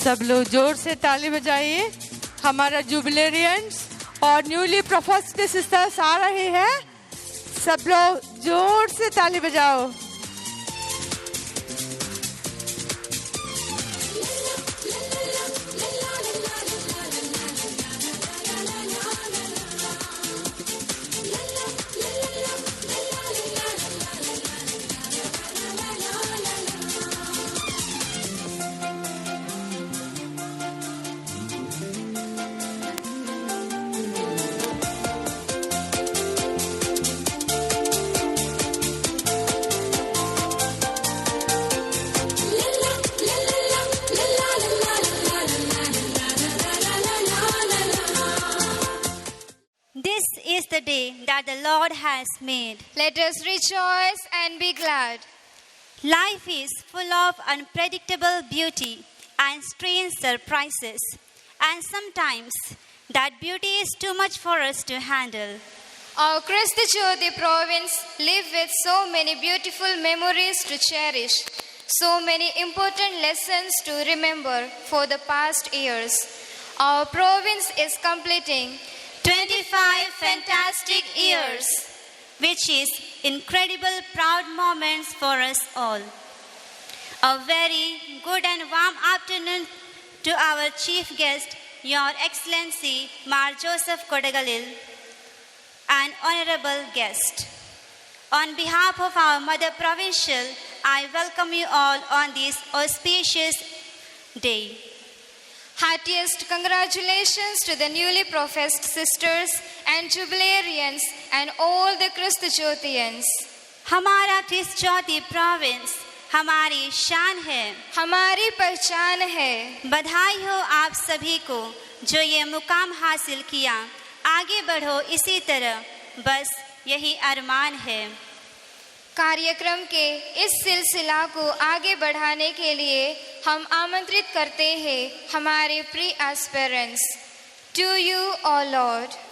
सब लोग जोर से ताली बजाइए। हमारा जुबिलेरियंस और न्यूली प्रोफेस्ड सिस्टर्स आ रहे हैं। सब लोग जोर से ताली बजाओ। This is the day that the Lord has made. Let us rejoice and be glad. Life is full of unpredictable beauty and strange surprises, and sometimes that beauty is too much for us to handle. Our Kristi Jyoti province lives with so many beautiful memories to cherish, so many important lessons to remember for the past years. Our province is completing 25 fantastic years, which is incredible proud moments for us all. A very good and warm afternoon to our chief guest, Your Excellency Mar Joseph Kodagalil, an honorable guest. On behalf of our Mother Provincial, I welcome you all on this auspicious day. Heartiest congratulations to the newly professed sisters and jubilarians and all the Kristi Jyotians. हमारा Christ ज्योति province हमारी शान है, हमारी पहचान है। बधाई हो आप सभी को जो ये मुकाम हासिल किया। आगे बढ़ो इसी तरह, बस यही अरमान है। कार्यक्रम के इस सिलसिला को आगे बढ़ाने के लिए हम आमंत्रित करते हैं हमारे प्रिय एस्पिरेंट्स। टू यू ओ लॉर्ड।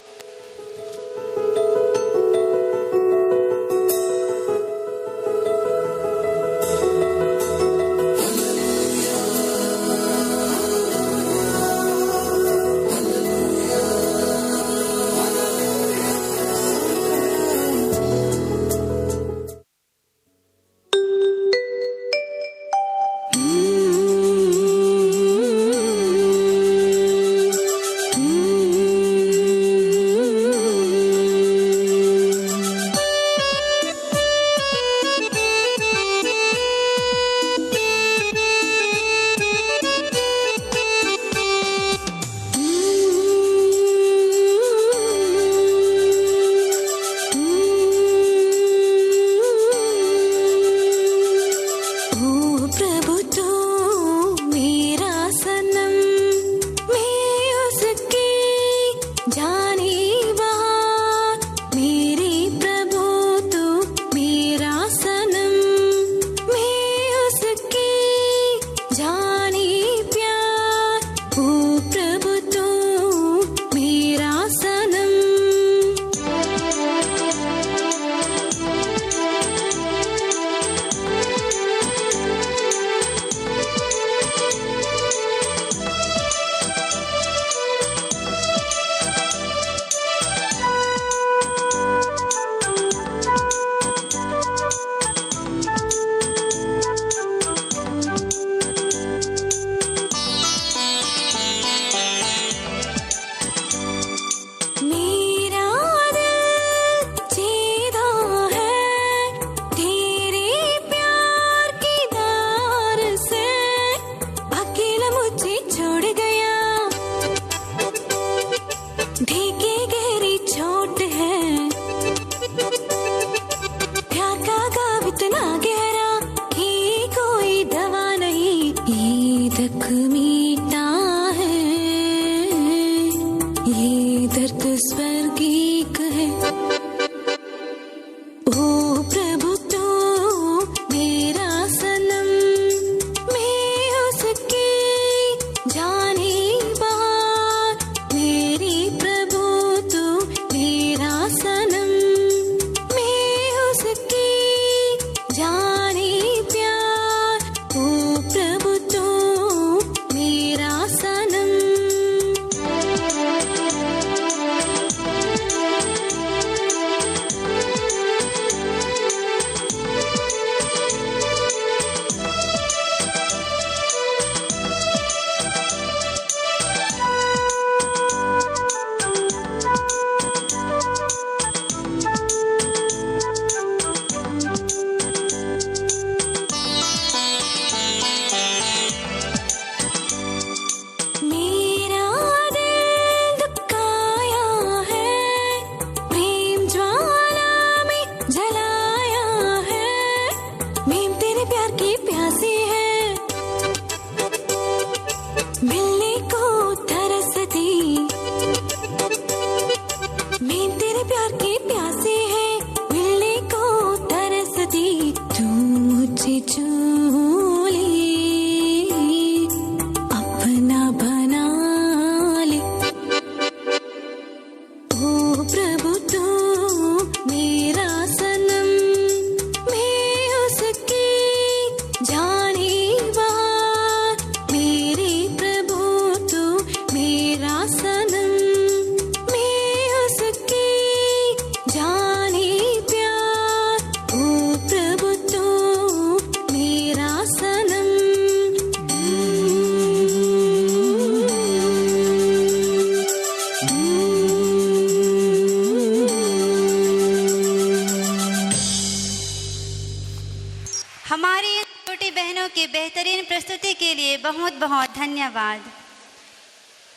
उपस्थिति के लिए बहुत बहुत धन्यवाद।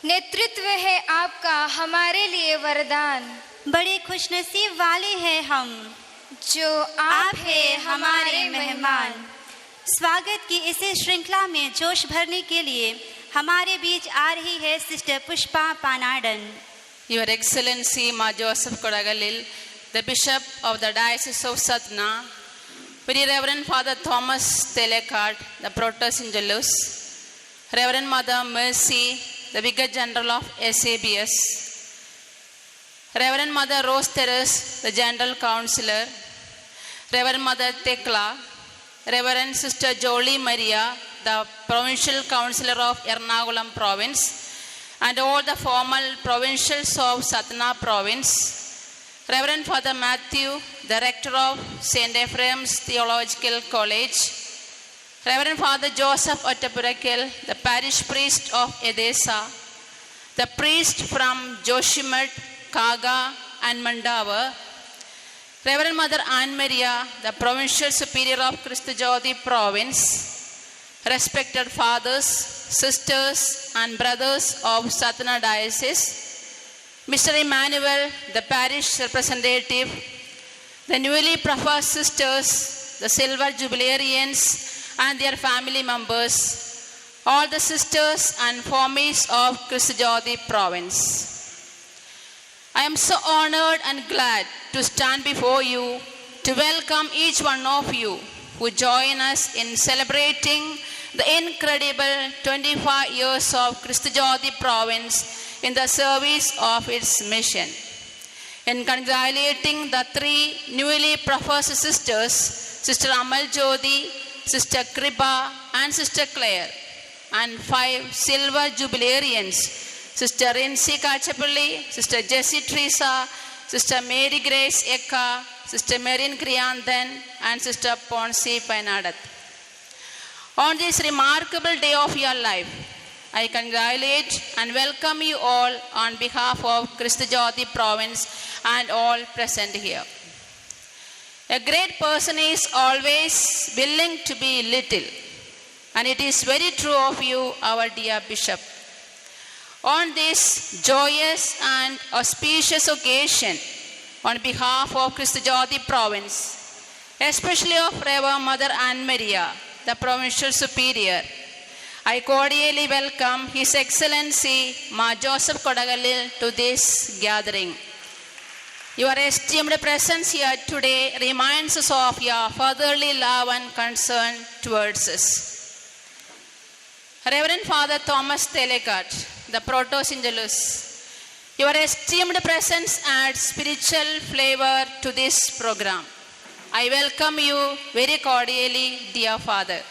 नेतृत्व है आपका हमारे लिए वरदान, बड़े खुशनसीब वाले हैं हम जो आप हैं हमारे मेहमान। स्वागत की इस श्रृंखला में जोश भरने के लिए हमारे बीच आ रही है sister Pushpa Panadan. Your Excellency Ma Joseph Kodagalil, the Bishop of the Diocese of Satna, Very Reverend Father Thomas Telekart, the Protos Angelus, Reverend Mother Mercy, the Vicar General of SABS, Reverend Mother Rose Terrace, the General Councillor, Reverend Mother Tekla, Reverend Sister Jolie Maria, the Provincial Councillor of Ernakulam Province, and all the formal provincials of Satna Province, Reverend Father Matthew, the Rector of St. Ephraim's Theological College, Reverend Father Joseph Ottapurakil, the Parish Priest of Edessa, the priest from Joshimat, Kaga and Mandava, Reverend Mother Anne Maria, the Provincial Superior of Christ Jyoti Province, respected fathers, sisters and brothers of Satna Diocese, Mr. Emmanuel, the parish representative, the newly professed sisters, the silver jubilarians and their family members, all the sisters and formies of Christ Jyoti Province. I am so honored and glad to stand before you to welcome each one of you who join us in celebrating the incredible 25 years of Christ Jyoti Province in the service of its mission. In congratulating the three newly professed sisters, Sister Amal Jyoti, Sister Kripa and Sister Claire, and 5 silver jubilarians, Sister Rinsi Kachapalli, Sister Jessie Teresa, Sister Mary Grace Eka, Sister Marin Krianthan, and Sister Ponsi Painadat. On this remarkable day of your life, I congratulate and welcome you all on behalf of Christ Jyoti Province and all present here. A great person is always willing to be little, and it is very true of you, our dear Bishop. On this joyous and auspicious occasion, on behalf of Christ Jyoti Province, especially of Reverend Mother Anne Maria, the Provincial Superior, I cordially welcome His Excellency Ma Joseph Kodagalil to this gathering. Your esteemed presence here today reminds us of your fatherly love and concern towards us. Reverend Father Thomas Telekart, the Protos Angelus, your esteemed presence adds spiritual flavor to this program. I welcome you very cordially, dear Father.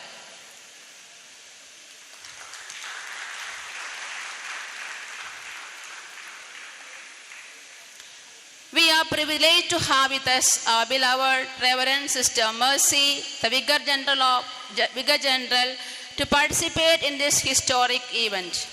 We are privileged to have with us our beloved Reverend Sister Mercy, the Vicar General, to participate in this historic event.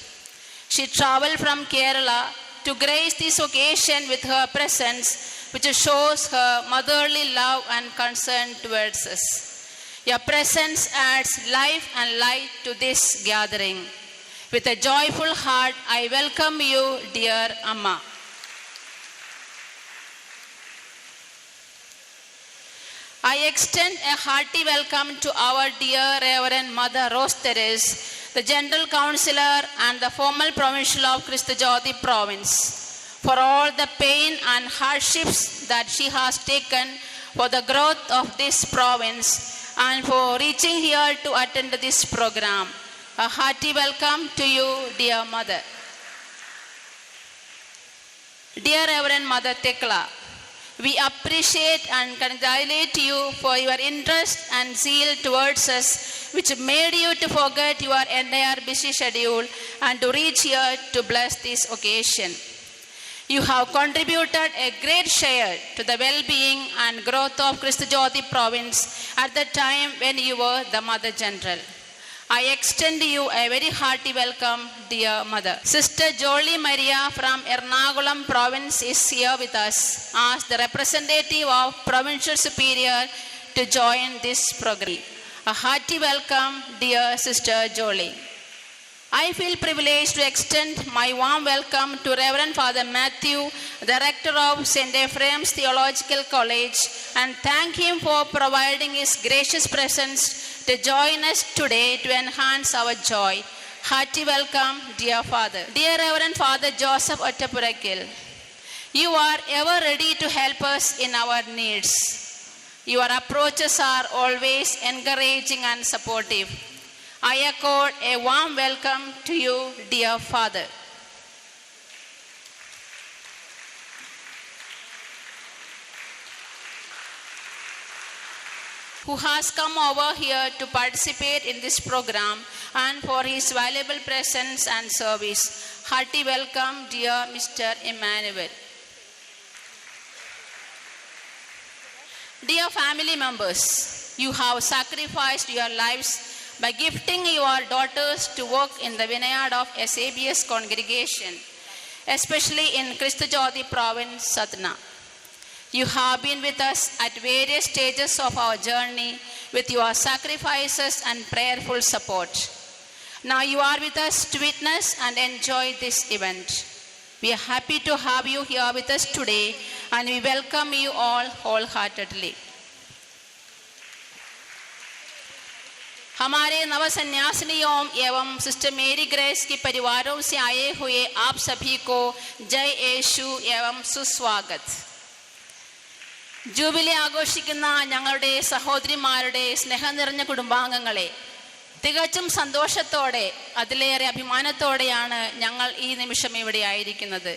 She travelled from Kerala to grace this occasion with her presence, which shows her motherly love and concern towards us. Your presence adds life and light to this gathering. With a joyful heart, I welcome you, dear Amma. I extend a hearty welcome to our dear Reverend Mother Rose Terrace, the General Councillor and the formal Provincial of Christ Jyoti Province, for all the pain and hardships that she has taken for the growth of this province and for reaching here to attend this program. A hearty welcome to you, dear Mother. Dear Reverend Mother Tekla, we appreciate and congratulate you for your interest and zeal towards us, which made you to forget your entire busy schedule and to reach here to bless this occasion. You have contributed a great share to the well-being and growth of Christ Jyoti Province at the time when you were the Mother General. I extend you a very hearty welcome, dear Mother. Sister Jolie Maria from Ernakulam Province is here with us as the representative of Provincial Superior to join this program. A hearty welcome, dear Sister Jolie. I feel privileged to extend my warm welcome to Reverend Father Matthew, the rector of St. Ephraim's Theological College, and thank him for providing his gracious presence to join us today to enhance our joy. Hearty welcome, dear Father. Dear Reverend Father Joseph Ottapurakil, you are ever ready to help us in our needs. Your approaches are always encouraging and supportive. I accord a warm welcome to you, dear Father. Who has come over here to participate in this program and for his valuable presence and service. Hearty welcome, dear Mr. Emmanuel. Dear family members, you have sacrificed your lives by gifting your daughters to work in the vineyard of SABS congregation, especially in Christ Jyoti province, Satna. You have been with us at various stages of our journey with your sacrifices and prayerful support. Now you are with us to witness and enjoy this event. We are happy to have you here with us today, and we welcome you all wholeheartedly. हमारे नवसन्यासिनियों एवं sister मेरी grace के परिवारों से आए हुए आप सभी को जय യേശു एवं सुस्वागत. ജൂബിലി ആഘോഷിക്കുന്ന ഞങ്ങളുടെ സഹോദരിമാരുടെ സ്നേഹം നിറഞ്ഞ കുടുംബാംഗങ്ങളെ, തികച്ചും സന്തോഷത്തോടെ അതിലേറെ അഭിമാനത്തോടെയാണ് ഞങ്ങൾ ഈ നിമിഷം ഇവിടെ ആയിരിക്കുന്നത്.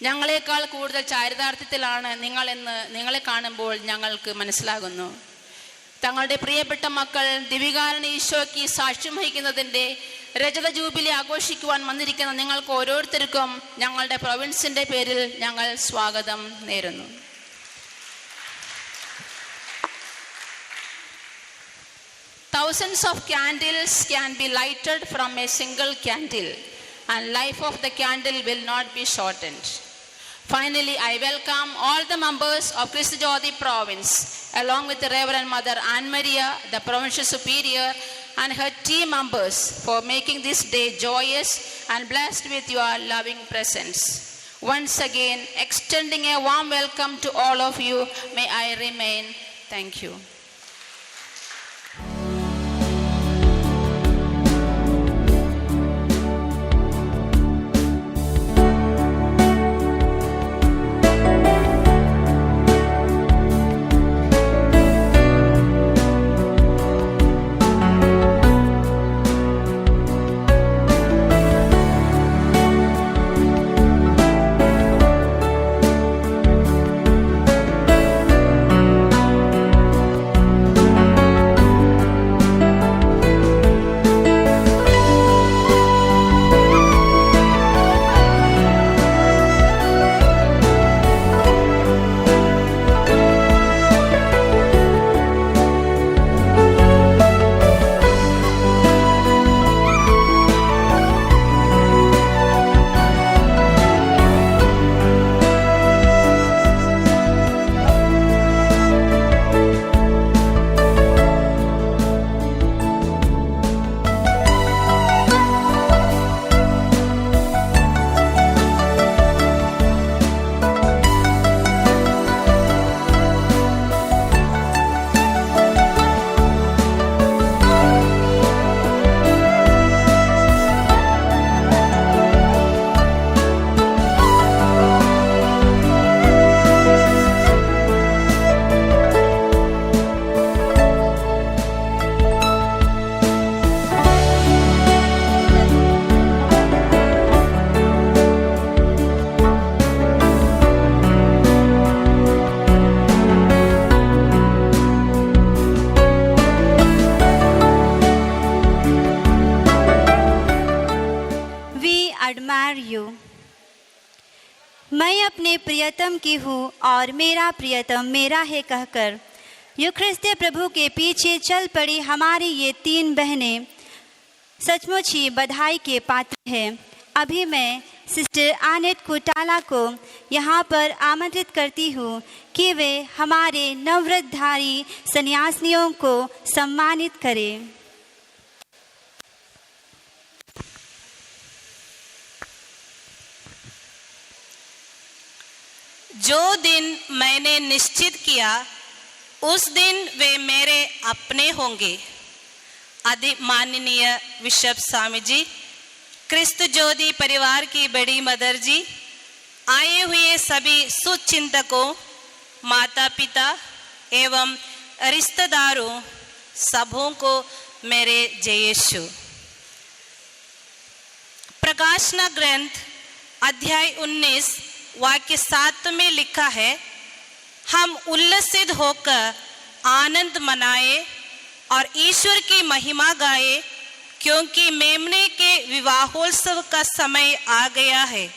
ഞങ്ങളെക്കാൾ കൂടുതൽ ചാരിതാർത്ഥ്യത്തിലാണ് നിങ്ങളെന്ന് നിങ്ങളെ കാണുമ്പോൾ ഞങ്ങൾക്ക് മനസ്സിലാകുന്നു. തങ്ങളുടെ പ്രിയപ്പെട്ട മക്കൾ ദിവികാരണ ഈശോയ്ക്ക് സാക്ഷ്യം വഹിക്കുന്നതിൻ്റെ രജത ജൂബിലി ആഘോഷിക്കുവാൻ വന്നിരിക്കുന്ന നിങ്ങൾക്ക് ഓരോരുത്തർക്കും ഞങ്ങളുടെ പ്രൊവിൻസിൻ്റെ പേരിൽ ഞങ്ങൾ സ്വാഗതം നേരുന്നു. Thousands of candles can be lighted from a single candle, and life of the candle will not be shortened. Finally, I welcome all the members of Christ Jyoti province, along with the Reverend Mother Anne Maria, the provincial superior, and her team members for making this day joyous and blessed with your loving presence. Once again, extending a warm welcome to all of you, may I remain. Thank you. मैं अपने प्रियतम की हूँ और मेरा प्रियतम मेरा है कहकर यूख्रिस्तीय प्रभु के पीछे चल पड़ी हमारी ये 3 बहनें सचमुच ही बधाई के पात्र हैं। अभी मैं सिस्टर आनेट कोटाला को यहाँ पर आमंत्रित करती हूँ कि वे हमारे नवव्रतधारी सन्यासिनियों को सम्मानित करें। जो दिन मैंने निश्चित किया उस दिन वे मेरे अपने होंगे। अधि माननीय बिशप स्वामी जी, क्रिस्त ज्योति परिवार की बड़ी मदर जी, आए हुए सभी सुचिंतकों, माता पिता एवं रिश्तेदारों, सबों को मेरे जय यीशु। प्रकाशना ग्रंथ अध्याय 19 वाक्य 7 में लिखा है, हम उल्लसित होकर आनंद मनाए और ईश्वर की महिमा गाए, क्योंकि मेमने के विवाहोत्सव का समय आ गया है।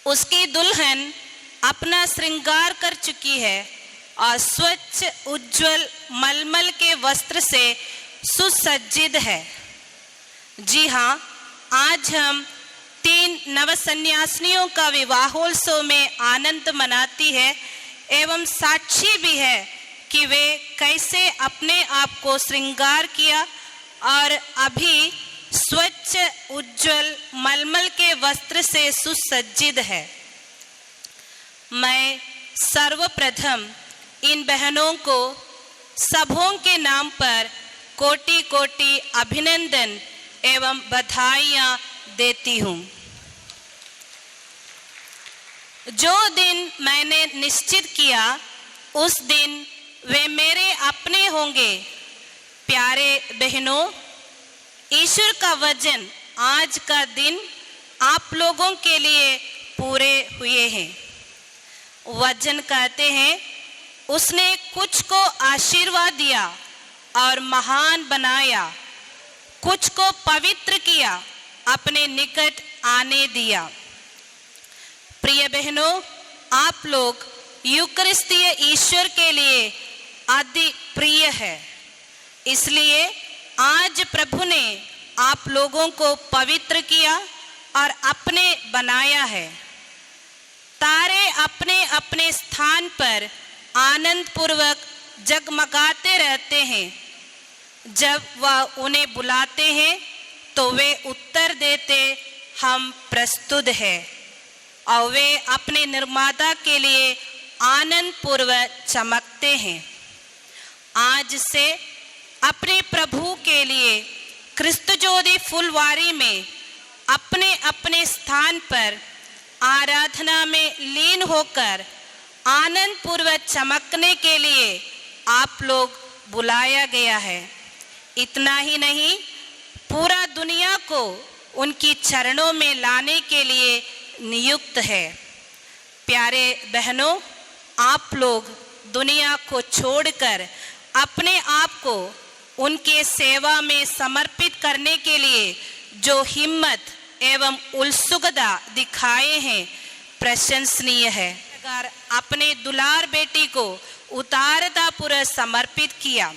उसकी दुल्हन अपना श्रृंगार कर चुकी है और स्वच्छ उज्जवल मलमल के वस्त्र से सुसज्जित है। जी हाँ, आज हम 3 नवसन्यासिनियों का विवाहोत्सव में आनंद मनाती है एवं साक्षी भी है कि वे कैसे अपने आप को श्रृंगार किया और अभी स्वच्छ उज्जवल मलमल के वस्त्र से सुसज्जित है। मैं सर्वप्रथम इन बहनों को सबों के नाम पर कोटि कोटि अभिनंदन एवं बधाइयाँ देती हूँ। जो दिन मैंने निश्चित किया उस दिन वे मेरे अपने होंगे। प्यारे बहनों, ईश्वर का वचन आज का दिन आप लोगों के लिए पूरे हुए हैं। वचन कहते हैं, उसने कुछ को आशीर्वाद दिया और महान बनाया, कुछ को पवित्र किया, अपने निकट आने दिया। प्रिय बहनों, आप लोग यूकरिस्तीय ईश्वर के लिए अति प्रिय है, इसलिए आज प्रभु ने आप लोगों को पवित्र किया और अपने बनाया है। तारे अपने अपने स्थान पर आनंद पूर्वक जगमगाते रहते हैं। जब वह उन्हें बुलाते हैं तो वे उत्तर देते, हम प्रस्तुत हैं, और वे अपने निर्माता के लिए आनंद पूर्वक चमकते हैं। आज से अपने प्रभु के लिए क्रिस्त ज्योति फुलवारी में अपने अपने स्थान पर आराधना में लीन होकर आनंद पूर्वक चमकने के लिए आप लोग बुलाया गया है। इतना ही नहीं, पूरा दुनिया को उनकी चरणों में लाने के लिए नियुक्त है। प्यारे बहनों, आप लोग दुनिया को छोड़कर अपने आप को उनके सेवा में समर्पित करने के लिए जो हिम्मत एवं उत्सुकता दिखाए हैं, प्रशंसनीय है। अगर अपने दुलार बेटी को उतारता पूरा समर्पित किया।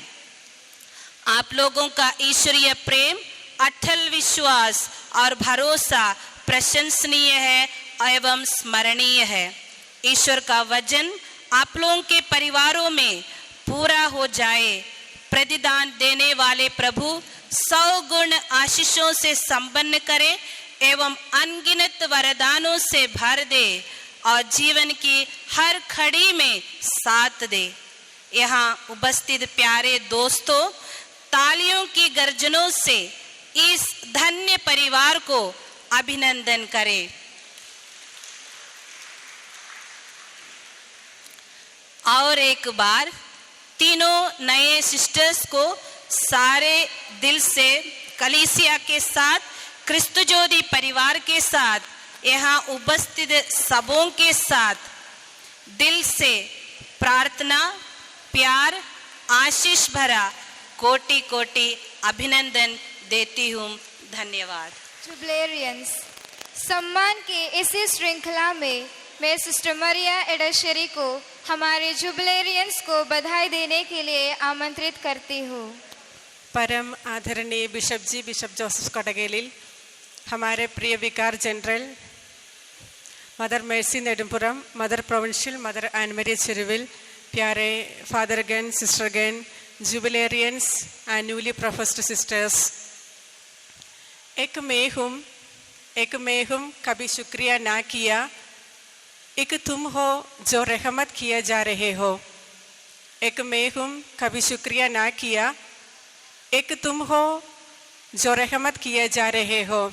आप लोगों का ईश्वरीय प्रेम, अटल विश्वास और भरोसा प्रशंसनीय है एवं स्मरणीय है। ईश्वर का वचन आप लोगों के परिवारों में पूरा हो जाए। प्रतिदान देने वाले प्रभु 100 गुण आशीषों से संपन्न करे एवं अनगिनत वरदानों से भर दे और जीवन की हर खड़ी में साथ दे। यहाँ उपस्थित प्यारे दोस्तों, तालियों की गर्जनों से इस धन्य परिवार को अभिनंदन करें। और एक बार तीनों नए सिस्टर्स को सारे दिल से कलीसिया के साथ, क्रिस्त ज्योति परिवार के साथ, यहाँ उपस्थित सबों के साथ दिल से प्रार्थना, प्यार, आशीष भरा कोटि कोटि अभिनंदन देती हूँ। धन्यवाद। जुबलेरियंस, सम्मान की इसी श्रृंखला में मैं सिस्टर मरिया एडाशेरी को हमारे जुबलेरियंस को बधाई देने के लिए आमंत्रित करती हूँ। परम आदरणीय bishop ji, bishop Joseph Kodakallil, हमारे प्रिय vicar general mother Mercy Nedupuram, mother provincial, mother Ann Mary Chiruvil, प्यारे फादर गन, सिस्टर गन, jubilarians and newly professed sisters, एक मैं हूँ कभी शुक्रिया ना किया, एक तुम हो जो रहमत किया जा रहे हो। एक मैं हूँ कभी शुक्रिया ना किया, एक तुम हो जो रहमत किए जा रहे हो।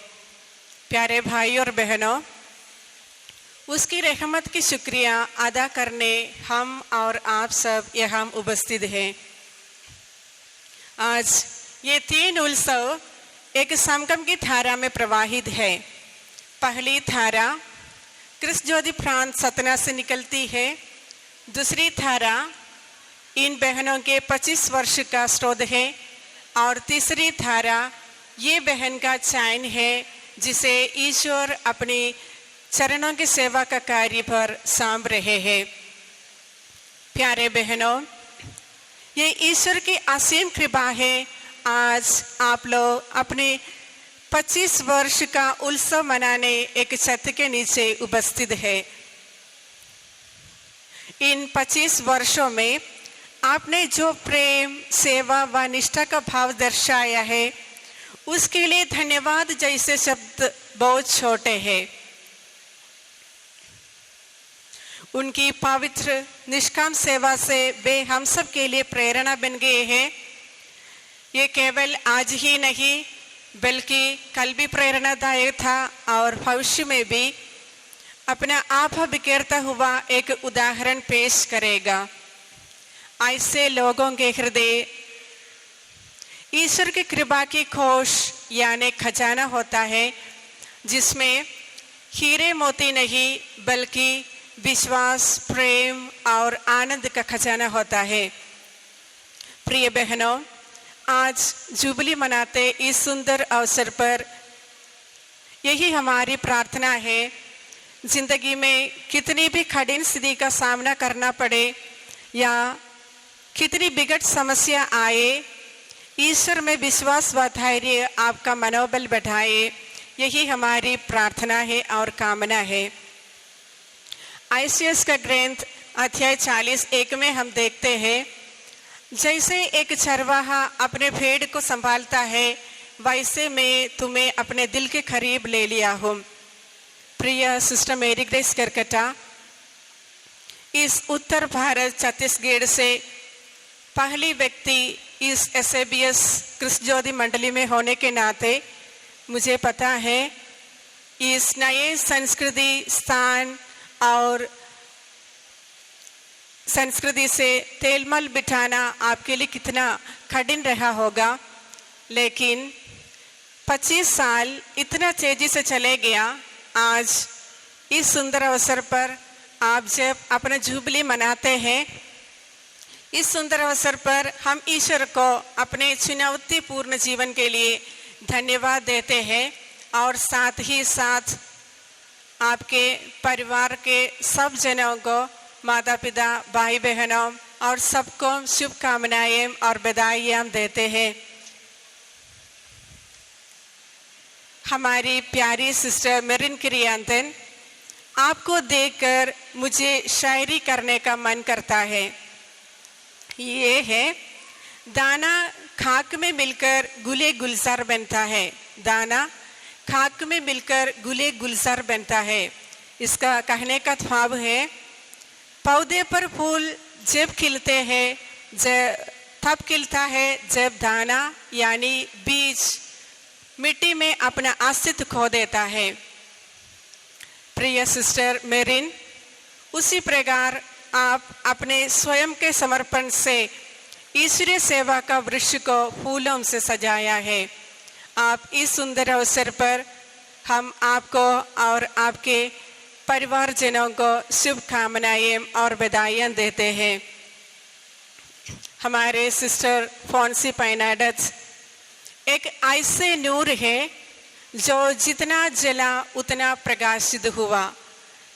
प्यारे भाई और बहनों, उसकी रहमत की शुक्रिया अदा करने हम और आप सब यहाँ उपस्थित हैं। आज ये 3 उत्सव एक संगम की धारा में प्रवाहित है। पहली धारा कृष्ण ज्योति प्रांत सतना से निकलती है। दूसरी धारा इन बहनों के 25 वर्ष का स्रोत है और तीसरी धारा ये बहन का चयन है जिसे ईश्वर अपनी चरणों की सेवा का कार्य पर सांभ रहे हैं। प्यारे बहनों, ये ईश्वर की असीम कृपा है। आज आप लोग अपने 25 वर्ष का उत्सव मनाने एक छत के नीचे उपस्थित है। इन 25 वर्षों में आपने जो प्रेम, सेवा व निष्ठा का भाव दर्शाया है, उसके लिए धन्यवाद जैसे शब्द बहुत छोटे हैं। उनकी पवित्र निष्काम सेवा से वे हम सब के लिए प्रेरणा बन गए हैं। ये केवल आज ही नहीं बल्कि कल भी प्रेरणादायक था और भविष्य में भी अपना आप बिखेरता हुआ एक उदाहरण पेश करेगा। ऐसे लोगों के हृदय ईश्वर की कृपा की खोज यानी खजाना होता है, जिसमें हीरे मोती नहीं बल्कि विश्वास, प्रेम और आनंद का खजाना होता है। प्रिय बहनों, आज जुबली मनाते इस सुंदर अवसर पर यही हमारी प्रार्थना है। जिंदगी में कितनी भी कठिन स्थिति का सामना करना पड़े या कितनी बिगड़ समस्या आए, ईश्वर में विश्वास व धैर्य आपका मनोबल बढ़ाए, यही हमारी प्रार्थना है और कामना है। आईसीएस का ग्रंथ अध्याय 40:1 में हम देखते हैं, जैसे एक चरवाहा अपने भेड़ को संभालता है, वैसे मैं तुम्हें अपने दिल के करीब ले लिया हूँ। प्रिय सिस्टर मेरी ग्रेस करकटा, इस उत्तर भारत छत्तीसगढ़ से पहली व्यक्ति इस एसएबीएस कृष्ण ज्योति मंडली में होने के नाते मुझे पता है इस नए संस्कृति, स्थान और संस्कृति से तेलमल बिठाना आपके लिए कितना कठिन रहा होगा। लेकिन 25 साल इतना तेजी से चले गया। आज इस सुंदर अवसर पर आप जब अपना जुबली मनाते हैं, इस सुंदर अवसर पर हम ईश्वर को अपने चुनौतीपूर्ण जीवन के लिए धन्यवाद देते हैं और साथ ही साथ आपके परिवार के सब जनों को, माता पिता, भाई बहनों और सबको शुभकामनाएं और बधाइयाँ देते हैं। हमारी प्यारी सिस्टर मेरिन क्रियांतन, आपको देखकर मुझे शायरी करने का मन करता है। ये है, दाना खाक में मिलकर गुले गुलजार बनता है। दाना खाक में मिलकर गुले गुलजार बनता है। इसका कहने का भाव है, पौधे पर फूल जब खिलते हैं, तब खिलता है जब दाना यानी बीज मिट्टी में अपना अस्तित्व खो देता है। प्रिय सिस्टर मेरिन, उसी प्रकार आप अपने स्वयं के समर्पण से ईश्वरीय सेवा का वृक्ष को फूलों से सजाया है। आप इस सुंदर अवसर पर हम आपको और आपके परिवारजनों को शुभकामनाएं और बधाइयाँ देते हैं। हमारे सिस्टर फोंसी पैनाडस एक ऐसे नूर है जो जितना जला उतना प्रकाशित हुआ,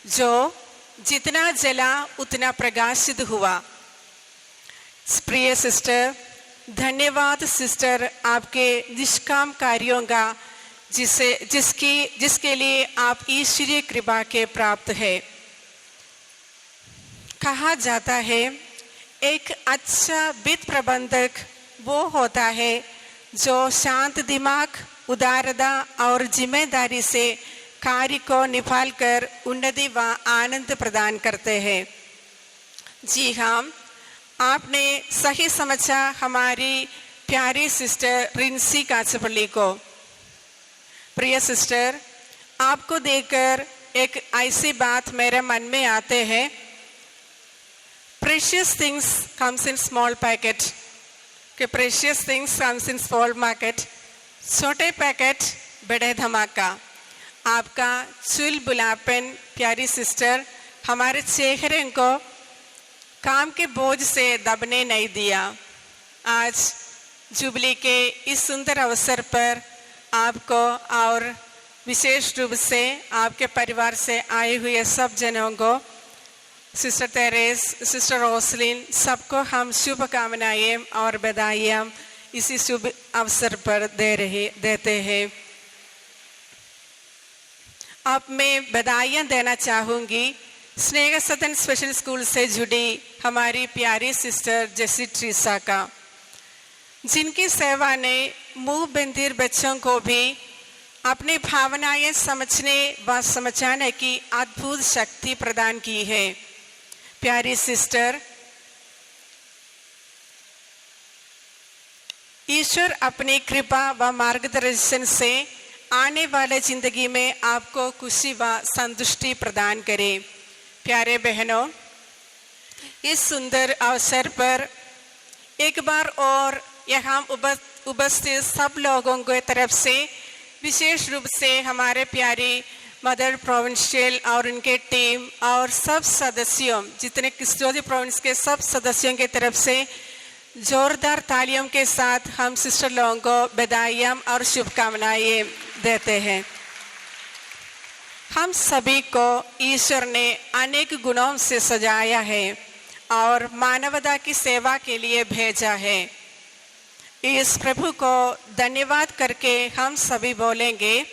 जो जितना जला उतना प्रकाशित हुआ। प्रिय सिस्टर, धन्यवाद सिस्टर, आपके निष्काम कार्यों का जिसके लिए आप ईश्वरीय कृपा के प्राप्त है। कहा जाता है एक अच्छा वित्त प्रबंधक वो होता है जो शांत दिमाग, उदारता और जिम्मेदारी से कार्य को निभाकर उन्नति व आनंद प्रदान करते हैं। जी हाँ, आपने सही समझा हमारी प्यारी सिस्टर रिंसी काचपल्ली को। प्रिय सिस्टर, आपको देखकर एक ऐसी बात मेरे मन में आते हैं, precious things comes in small packet कि precious things comes in small market, छोटे पैकेट बड़े धमाका। आपका चुलबुलापन प्यारी सिस्टर हमारे चेहरे को काम के बोझ से दबने नहीं दिया। आज जुबली के इस सुंदर अवसर पर आपको और विशेष रूप से आपके परिवार से आए हुए सब जनों को, सिस्टर तेरेस, सिस्टर रोसलिन, सबको हम शुभकामनाएं और बधाइयाँ इसी शुभ अवसर पर देते हैं। अब मैं बधाइयाँ देना चाहूँगी स्नेह सदन स्पेशल स्कूल से जुड़ी हमारी प्यारी सिस्टर जेसी ट्रीसा का, जिनकी सेवा ने मुंह बंदिर बच्चों को भी अपनी भावनाएं समझने व समझाने की अद्भुत शक्ति प्रदान की है। प्यारी सिस्टर, ईश्वर अपनी कृपा व मार्गदर्शन से आने वाले जिंदगी में आपको खुशी व संतुष्टि प्रदान करे। प्यारे बहनों, इस सुंदर अवसर पर एक बार और यहाँ उपस्थित सब लोगों की तरफ से, विशेष रूप से हमारे प्यारी मदर प्रोविंशियल और उनके टीम और सब सदस्यों, जितने किस्टोदी प्रोविंस के सब सदस्यों की तरफ से जोरदार तालियों के साथ हम सिस्टर लोगों को बधाइयाँ और शुभकामनाएं देते हैं। हम सभी को ईश्वर ने अनेक गुणों से सजाया है और मानवता की सेवा के लिए भेजा है। इस प्रभु को धन्यवाद करके हम सभी बोलेंगे,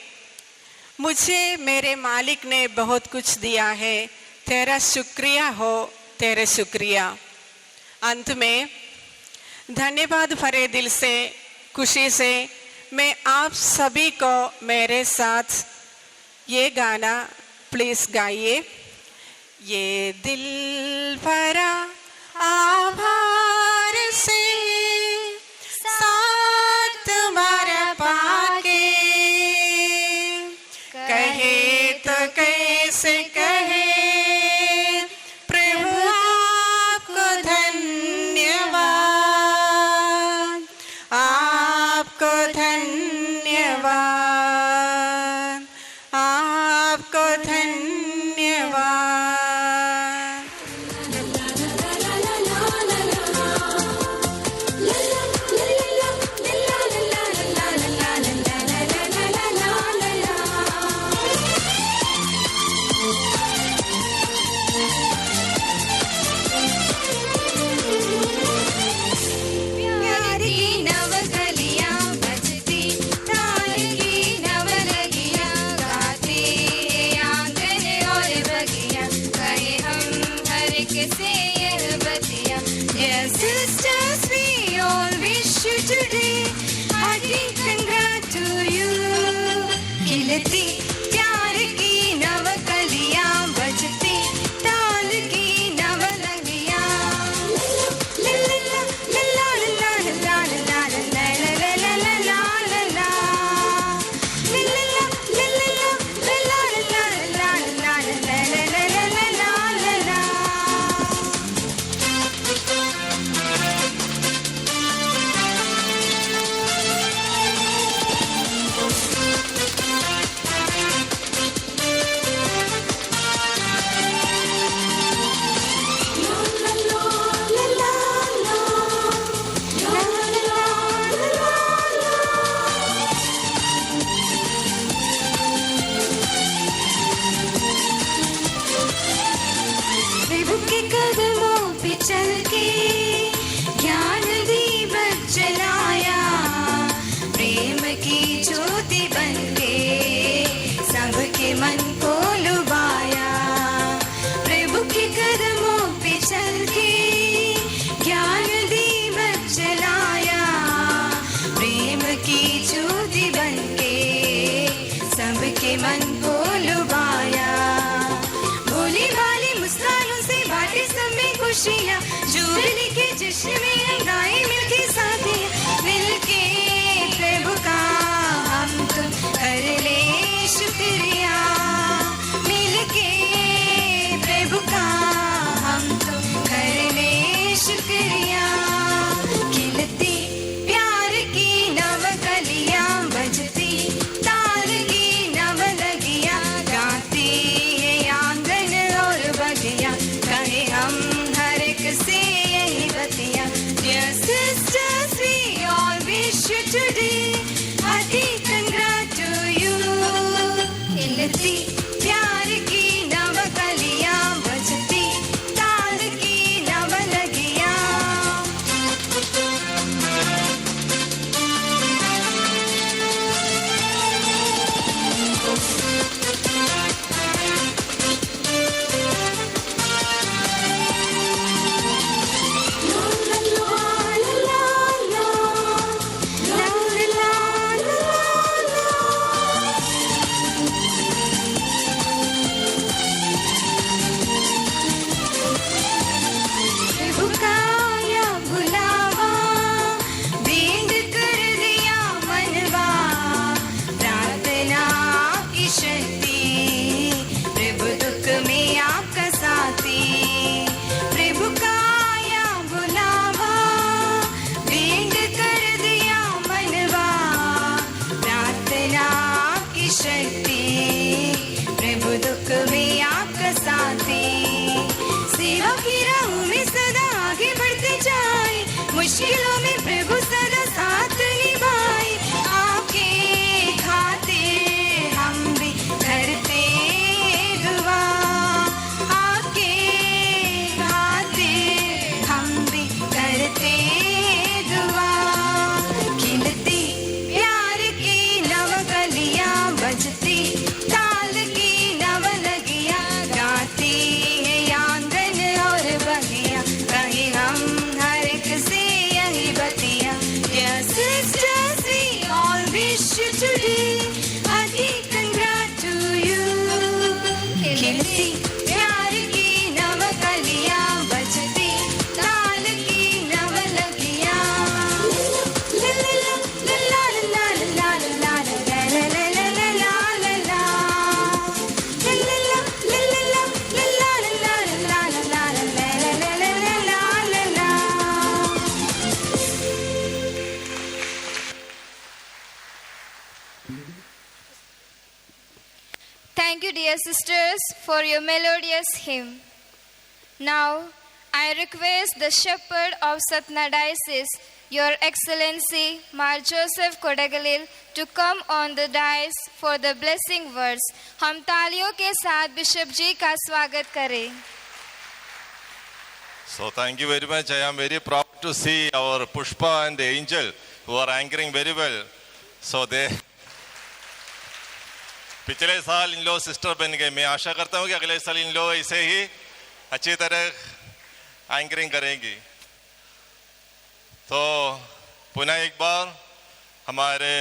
मुझे मेरे मालिक ने बहुत कुछ दिया है, तेरा शुक्रिया हो, तेरे शुक्रिया। अंत में धन्यवाद भरे दिल से, खुशी से मैं आप सभी को मेरे साथ ये गाना प्लीज गाइए। ये दिल भरा आभार से साथ तुम्हारा पाके, कहे तो कैसे कहे प्रभु आपको धन्यवाद, आपको धन्यवाद, आपको धन्यवाद। प्यार की नवकलियां बजती, ताल की मन को लुभाया। भोली भाली मुस्कानों से बांटे सब में खुशियाँ, जुबली के जश्न में गाए मिलके साथियाँ। मिलके प्रभु का हम तुम कर ले शुक्रिया, मिलके प्रभु का हम तुम कर ले शुक्रिया। खिलती प्यार की नव कलियां, बजती ताल की नव लगियां, गाती है आंगन और बगिया, कहे हम हर एक से यही बतिया। Dear sisters, we all wish you today happy congrats to you. खिलती प्यार की नव कलियां, बजती ताल की नव लगियां। प्रभु का आया बुलावा, भेंट कर दिया मनवा, प्रार्थना की शक्ति, प्रभु दुख में आपका साथी। प्रभु का आया बुलावा, भेंट कर दिया मनवा, प्रार्थना की शक्ति, प्रभु दुख में आपका साथी। सेवा की राहों में सदा आगे बढ़ते जाए, मुश्किलों में प्रभु सदा साथ निभाए। आपके खातिर हम भी करते दुआ, आपके खातिर हम भी करते दुआ। खिलती प्यार की नव कलियां, बजती ताल की नव लगियां, गाती है आंगन और बगिया, कहीं हम हर एक से यही बतिया। Dear sisters, we all wish you today happy congrats to you. खिलती प्यार की नव कलियां, बजती ताल की नव लगियां। ला ला ला ला ला ला ला ला ला ला ला ला ला ला ला ला ला ला। ला ला ला ला ला ला ला ला ला ला ला ला ला ला ला ला ला ला। Thank you, dear sisters, for your melodious hymn. Now, I request the shepherd of Satna Diocese, Your Excellency Mar Joseph Kodagalil, to come on the dais for the blessing words. हम तालियों के साथ बिशप जी का स्वागत करें। So thank you very much. I am very proud to see our Pushpa and the angel who are anchoring very well. So they पिछले साल इन लोग सिस्टर बन गए. मैं आशा करता हूँ कि अगले साल इन लोग ऐसे ही अच्छी तरह एंकरिंग करेंगी. तो पुनः एक बार हमारे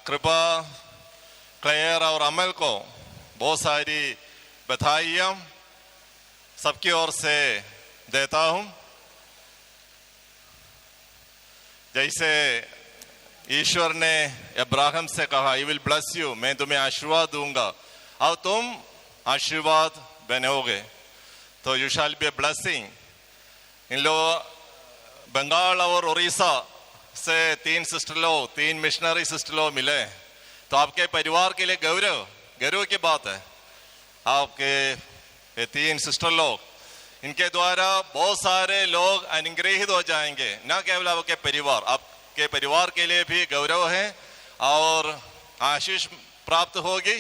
कृपा, क्लेयर और अमल को बहुत सारी बधाइयाँ सबकी ओर से देता हूँ. जैसे ईश्वर ने अब्राहम से कहा, आई विल ब्लेस यू, मैं तुम्हें आशीर्वाद दूंगा और तुम आशीर्वाद बनोगे. तो you shall be a blessing. इन लोग बंगाल और उड़ीसा से 3 सिस्टर लोग, 3 मिशनरी सिस्टर लोग मिले. तो आपके परिवार के लिए गौरव की बात है. आपके ये 3 सिस्टर लोग, इनके द्वारा बहुत सारे लोग अनुग्रहित हो जाएंगे. न केवल आपके परिवार, आपके परिवार के लिए भी गौरव है और आशीष प्राप्त होगी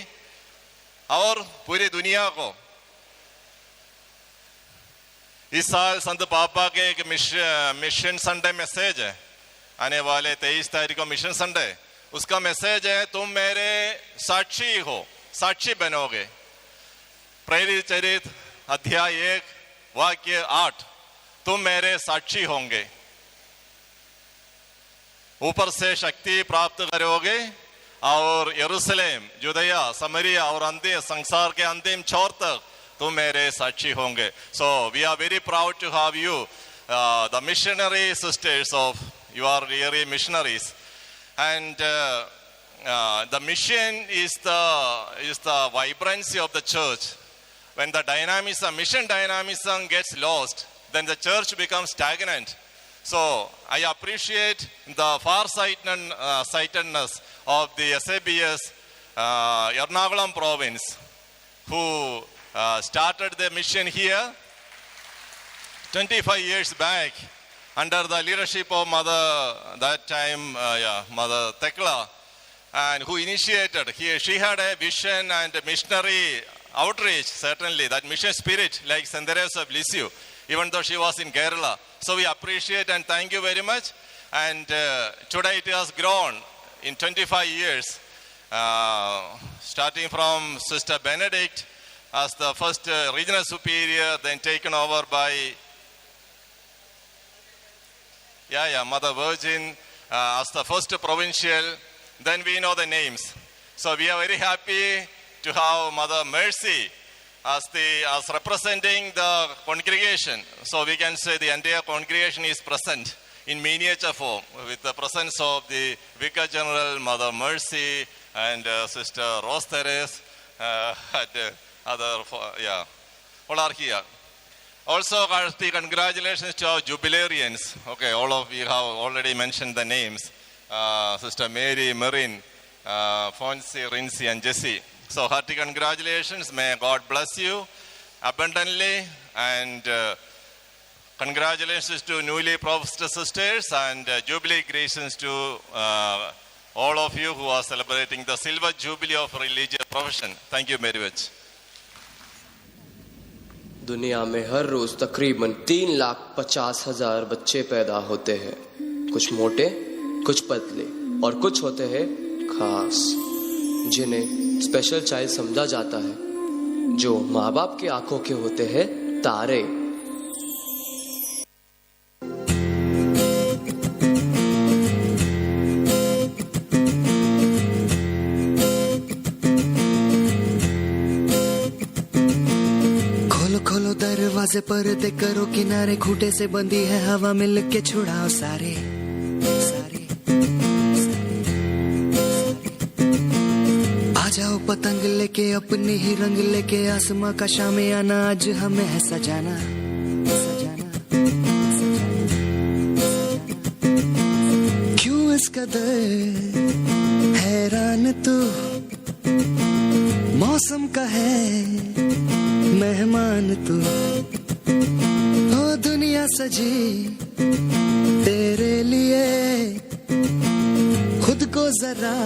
और पूरी दुनिया को. इस साल संत पापा के एक मिशन संडे मैसेज है, आने वाले 23 तारीख को मिशन संडे. उसका मैसेज है, तुम मेरे साक्षी हो, साक्षी बनोगे. प्रेरित चरित अध्याय 1 वाक्य 8, तुम मेरे साक्षी होंगे. ऊपर से शक्ति प्राप्त करोगे और यरूशलेम, जुदिया, समरिया और अंतिम संसार के अंतिम छोर तक तुम मेरे साक्षी होंगे. So we are very proud to have you, the missionary sisters of, you are really missionaries. And the mission is the vibrancy of the church. When the dynamism, mission dynamism gets lost, then the church becomes stagnant. So I appreciate the far-sightedness of the SABS Ernakulam province, who started the mission here 25 years back under the leadership of Mother, that time, Mother Tekla, and who initiated here. She had a vision and a missionary outreach, certainly, that mission spirit, like St. Teresa of Lisieux, even though she was in Kerala. So we appreciate and thank you very much. And today it has grown in 25 years, starting from Sister Benedict as the first regional superior, then taken over by Mother Virgin as the first provincial. Then we know the names. So we are very happy to have Mother Mercy as representing the congregation. So we can say the entire congregation is present in miniature form with the presence of the Vicar General, Mother Mercy, and Sister Rose Therese, and other, all are here. Also, hearty congratulations to our jubilarians. Okay, all of you have already mentioned the names. Sister Mary, Marin, Fonsi, Rincy, and Jessie. So, hearty congratulations. May God bless you abundantly. And congratulations to newly professed sisters, and jubilee graces to all of you who are celebrating the silver jubilee of religious profession. Thank you very much. दुनिया में हर रोज तकरीबन 3,50,000 बच्चे पैदा होते हैं. कुछ मोटे, कुछ पतले और कुछ होते हैं खास, जिन्हें स्पेशल चाइल्ड समझा जाता है, जो माँ बाप की आंखों के होते हैं तारे. दरवाजे पर्दे करो किनारे, खूंटे से बंदी है हवा मिल के छुड़ाओ सारे. आ जाओ पतंग लेके अपनी ही रंग लेके, आसमां का शामियाना आज हमें है सजाना. क्यों इस कदर हैरान तू, मौसम का है मेहमान तू. ओ दुनिया सजी तेरे लिए, खुद को जरा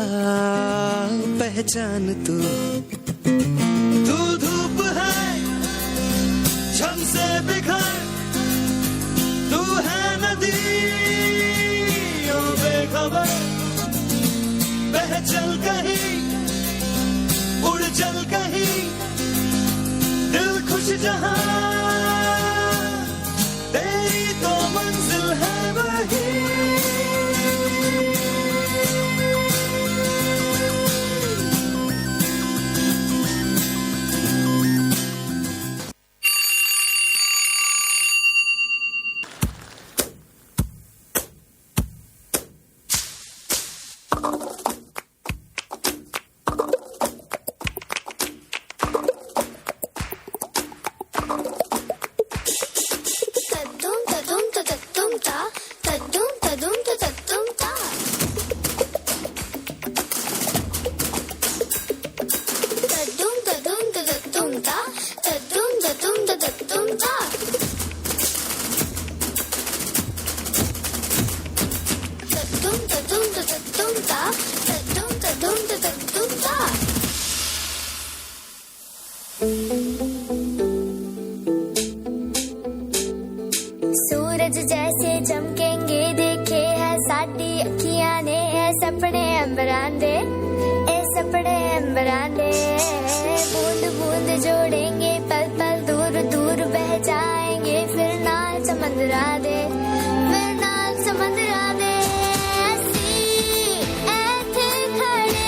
पहचान तू. तू धूप है झम से बिखर, तू है नदी ओ बेखबर. बह चल कहीं, उड़ चल कहीं, दिल खुश जहां, तेरी तो मंजिल है वही. सूरज जैसे चमकेंगे देखे है साडी अखियां ने, है सपने अंबरांदे, ए सपने अंबरांदे. बूंद बूंद जोड़ेंगे पल पल, दूर दूर बह जाएंगे, फिर नाल समंदरा दे, फिर नाल समंदरा दे. ऐसे खड़े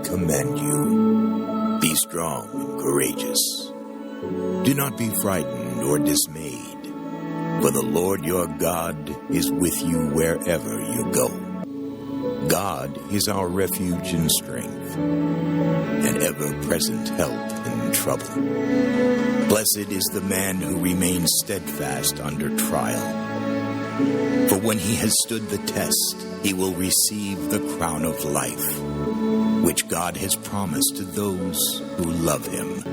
commend you. Be strong and courageous. Do not be frightened or dismayed, for the Lord your God is with you wherever you go. God is our refuge and strength, an ever-present help in trouble. Blessed is the man who remains steadfast under trial. For when he has stood the test, he will receive the crown of life, which God has promised to those who love him.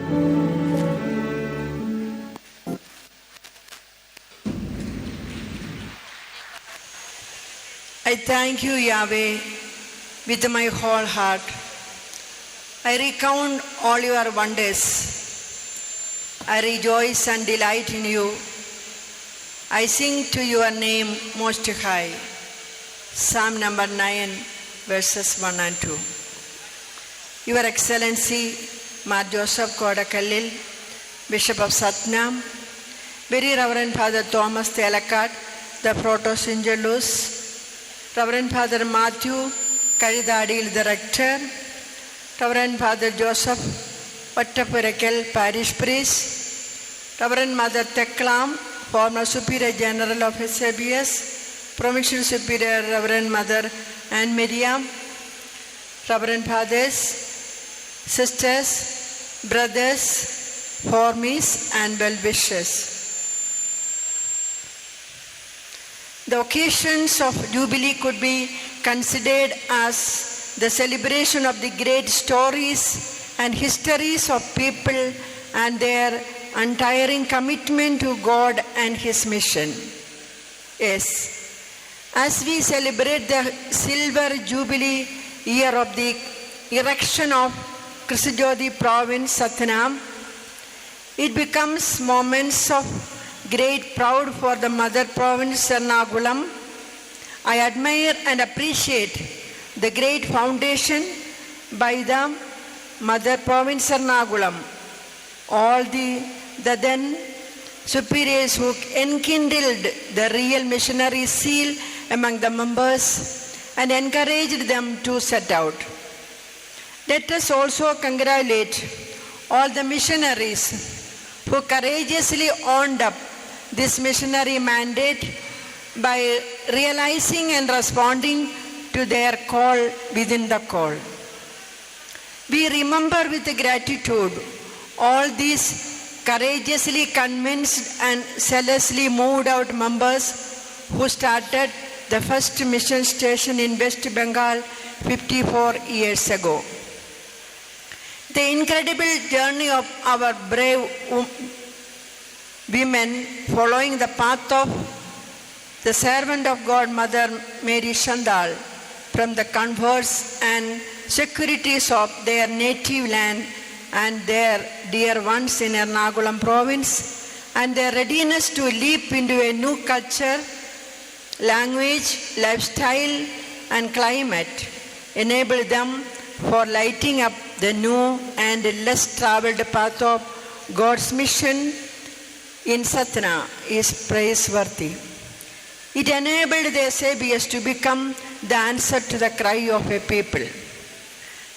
I thank you, Yahweh, with my whole heart. I recount all your wonders. I rejoice and delight in you. I sing to your name most high. Psalm number 9, verses 1 and 2. Your Excellency, Mar Joseph Kodakallil, Bishop of Satnam, Very Reverend Father Thomas Thelakat, the Proto-Sinjalus, Reverend Father Matthew Kalidadil, the Rector, Reverend Father Joseph Vattapurakal, Parish Priest, Reverend Mother Teklam, former Superior General of SABS, Provincial Superior Reverend Mother Anne Miriam, Reverend Fathers, Sisters, Brothers, Formies and well-wishers. The occasions of Jubilee could be considered as the celebration of the great stories and histories of people and their untiring commitment to God and His mission. Yes, as we celebrate the Silver Jubilee year of the erection of Krishnajyothi Province, Satnam, it becomes moments of great proud for the Mother Province, Ernakulam. I admire and appreciate the great foundation by the Mother Province, Ernakulam. All the then superiors who enkindled the real missionary zeal among the members and encouraged them to set out. Let us also congratulate all the missionaries who courageously owned up this missionary mandate by realizing and responding to their call within the call. We remember with gratitude all these courageously convinced and zealously moved out members who started the first mission station in West Bengal 54 years ago. The incredible journey of our brave women following the path of the servant of God, Mother Mary Shandal, from the comforts and securities of their native land and their dear ones in Ernakulam province, and their readiness to leap into a new culture, language, lifestyle, and climate, enable them for lighting up the new and less traveled path of God's mission in Satna is praiseworthy. It enabled the SABS to become the answer to the cry of a people.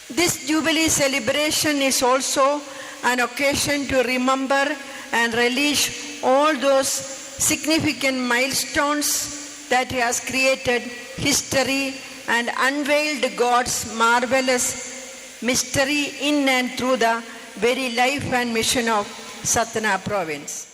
This Jubilee celebration is also an occasion to remember and relish all those significant milestones that has created history and unveiled God's marvelous mystery in and through the very life and mission of Satna province.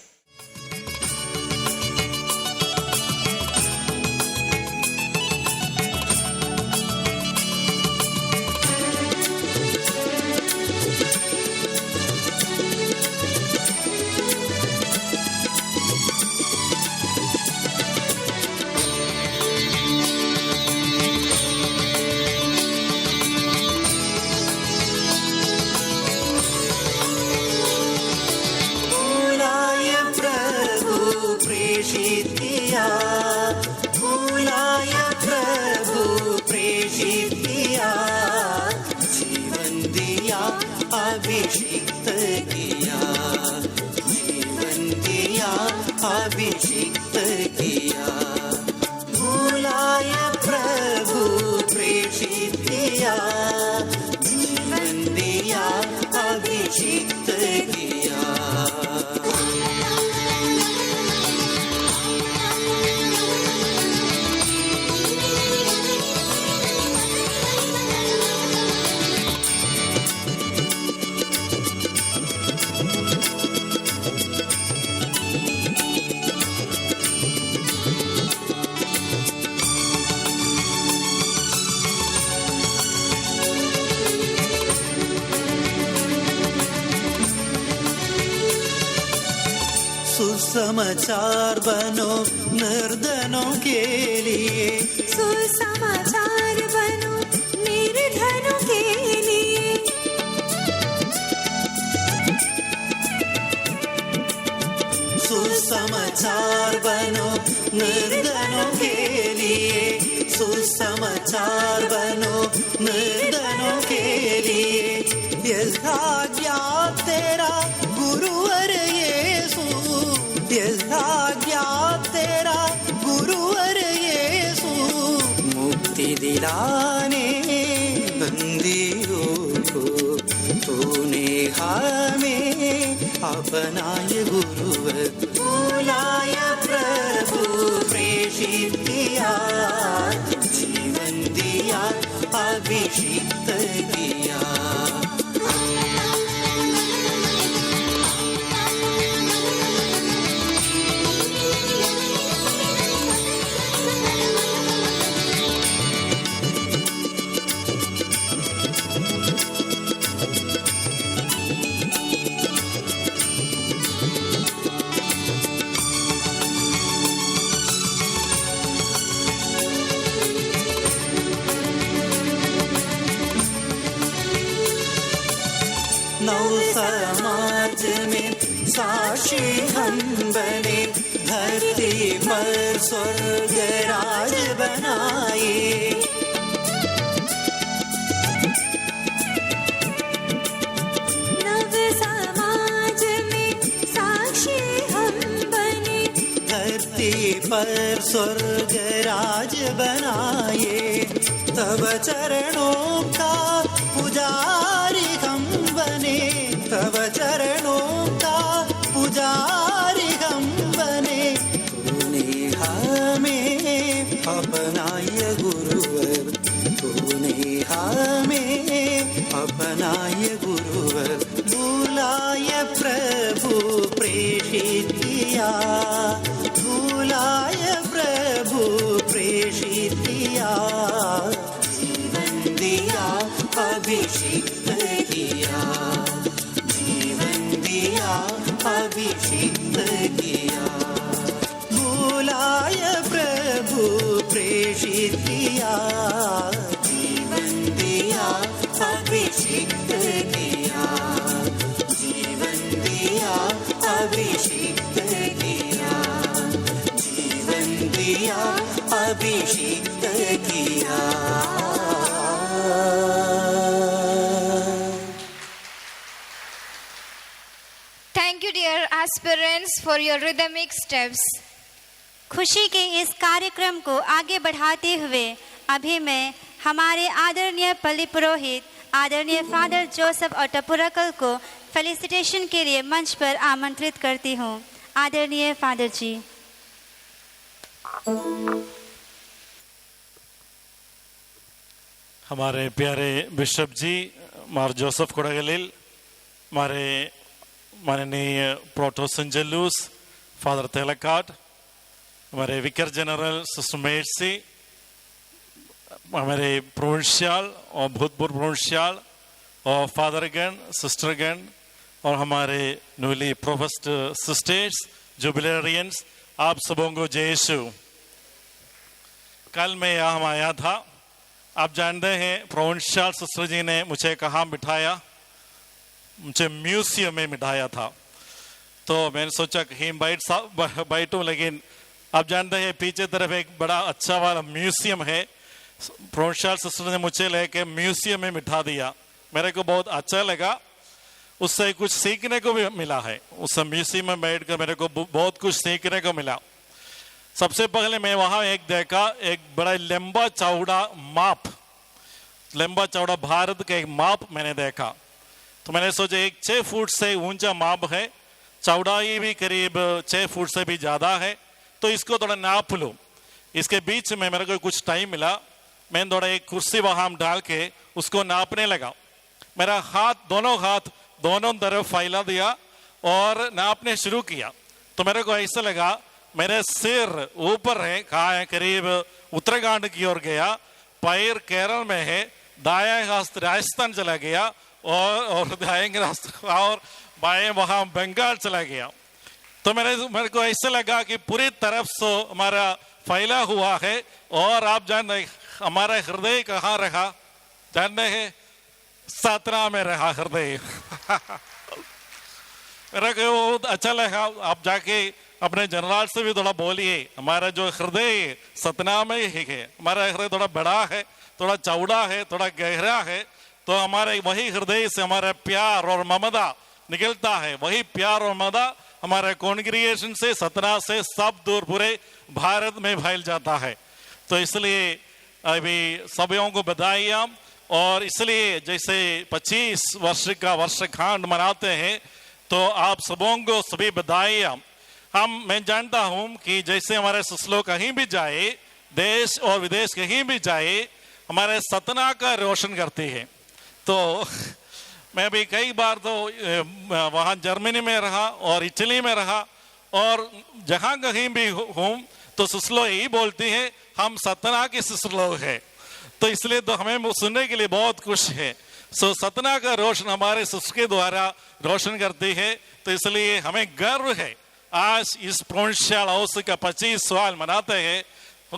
अभिषिक्त किया, जीवन दिया, अभिषिक्त किया, भूलाया प्रभु प्रेषित किया, जीवन अभिषिक्त किया। सुसमाचार बनो निर्धनों के लिए, सुसमाचार बनो निर्धनों के लिए। सुसमाचार बनो निर्धनों के लिए, सुसमाचार बनो निर्धनों के लिए। यज्ञा तेरा गुरुवर यीशु, यज्ञा तेरा गुरुवर यीशु, मुक्ति दिलाने बंदियों को तूने हमें अपनाए गुरुवर। बुलाया प्रभु प्रेषित किया, जीवन दिया अभिषिक्त किया। नव समाज में साक्षी हम बने, धरती पर स्वर्ग राज बनाए। नव समाज में साक्षी हम बने, धरती पर स्वर्ग राज बनाए। तब चरणों का पुजारी हम बने, तब चरणों का पुजारी हम बने। तूने हमें अपनाए गुरुवर, तूने हमें अपनाए गुरुवर। बुलाए प्रभु प्रेषित किया, बुलाए प्रभु प्रेषित किया। जीवन दिया अभिषिक्त किया, जीवन दिया अभिषिक्त किया। बुलाए प्रभु प्रेषित किया, जीवन दिया अभिषिक्त किया, जीवन दिया अभिषिक्त किया, जीवन दिया अभिषिक्त किया। Thank you, dear aspirants, for your rhythmic steps. खुशी के इस कार्यक्रम को आगे बढ़ाते हुए अभी मैं हमारे आदरणीय पल्ली पुरोहित आदरणीय फादर जोसेफ ओटापुरकल को फेलिसिटेशन के लिए मंच पर आमंत्रित करती हूँ। आदरणीय फादर जी। हमारे प्यारे बिशप जी मार जोसेफ कोडागलिल, हमारे माननीय प्रोटोसन जलूस फादर तेलकाट, हमारे विकर जनरल सिस्टर मेर्सी, हमारे प्रोविंशियल और भूतपूर्व प्रोविंशियल और फादरगण सिस्टरगण और हमारे न्यूली प्रोफेस्ड सिस्टर्स जुबिलेरियंस, आप सबों को जय यीशु। कल मैं यहाँ आया था, आप जानते हैं प्रोविंशियल सिस्टर जी ने मुझे कहाँ बिठाया, मुझे म्यूजियम में बिठाया था। तो मैंने सोचा कहीं बैठूं, लेकिन आप जानते हैं पीछे तरफ एक बड़ा अच्छा वाला म्यूजियम है। प्रोविंशियल सिस्टर ने मुझे लेके म्यूजियम में बिठा दिया, मेरे को बहुत अच्छा लगा, उससे कुछ सीखने को भी मिला है। उस म्यूजियम में बैठकर मेरे को बहुत कुछ सीखने को मिला। सबसे पहले मैं वहाँ एक देखा, एक बड़ा लंबा चौड़ा माप, लंबा चौड़ा भारत का एक माप मैंने देखा। तो मैंने सोचा एक 6 फुट से ऊंचा माप है, चौड़ाई भी करीब 6 फुट से भी ज़्यादा है, तो इसको थोड़ा नाप लूँ। इसके बीच में मेरे को कुछ टाइम मिला, मैंने थोड़ा एक कुर्सी वहाँ डाल के उसको नापने लगा। मेरा दोनों हाथ दोनों तरफ फैला दिया और नापने शुरू किया। तो मेरे को ऐसा लगा मेरे सिर ऊपर है, कहाँ है, करीब उत्तराखंड की ओर गया, पैर केरल में है, दायां हाथ राजस्थान चला गया और दाएं और बाएं वहाँ बंगाल चला गया। तो मेरे को ऐसा लगा कि पूरी तरफ से हमारा फैला हुआ है। और आप जान रहे हमारा हृदय कहाँ रहा, जानते हैं, सतना में रहा हृदय। मेरा को बहुत अच्छा लगा। आप जाके अपने जनरल से भी थोड़ा बोलिए, हमारा जो हृदय सतना में ही है, हमारा हृदय थोड़ा बड़ा है, थोड़ा चौड़ा है, थोड़ा गहरा है, तो हमारे वही हृदय से हमारा प्यार और ममता निकलता है। वही प्यार और ममता हमारे कॉन्ग्रीगेशन से, सतना से सब दूर पूरे भारत में फैल जाता है। तो इसलिए अभी सभी को बधाइयाँ। और इसलिए जैसे 25 वर्ष का वर्षगांठ मनाते हैं, तो आप सबों को सभी बधाइयाँ। मैं जानता हूँ कि जैसे हमारे सुसलो कहीं भी जाए, देश और विदेश कहीं भी जाए, हमारे सतना का रोशन करती है। तो मैं भी कई बार तो वहाँ जर्मनी में रहा और इटली में रहा, और जहाँ कहीं भी हूँ तो सुसलो यही बोलती है, हम सतना के सुसलो है। तो इसलिए तो हमें सुनने के लिए बहुत खुश है। सतना का रोशन हमारे सुस के द्वारा रोशन करती है। तो इसलिए हमें गर्व है, आज इस प्रोविंशियल हाउस का 25 साल मनाते हैं,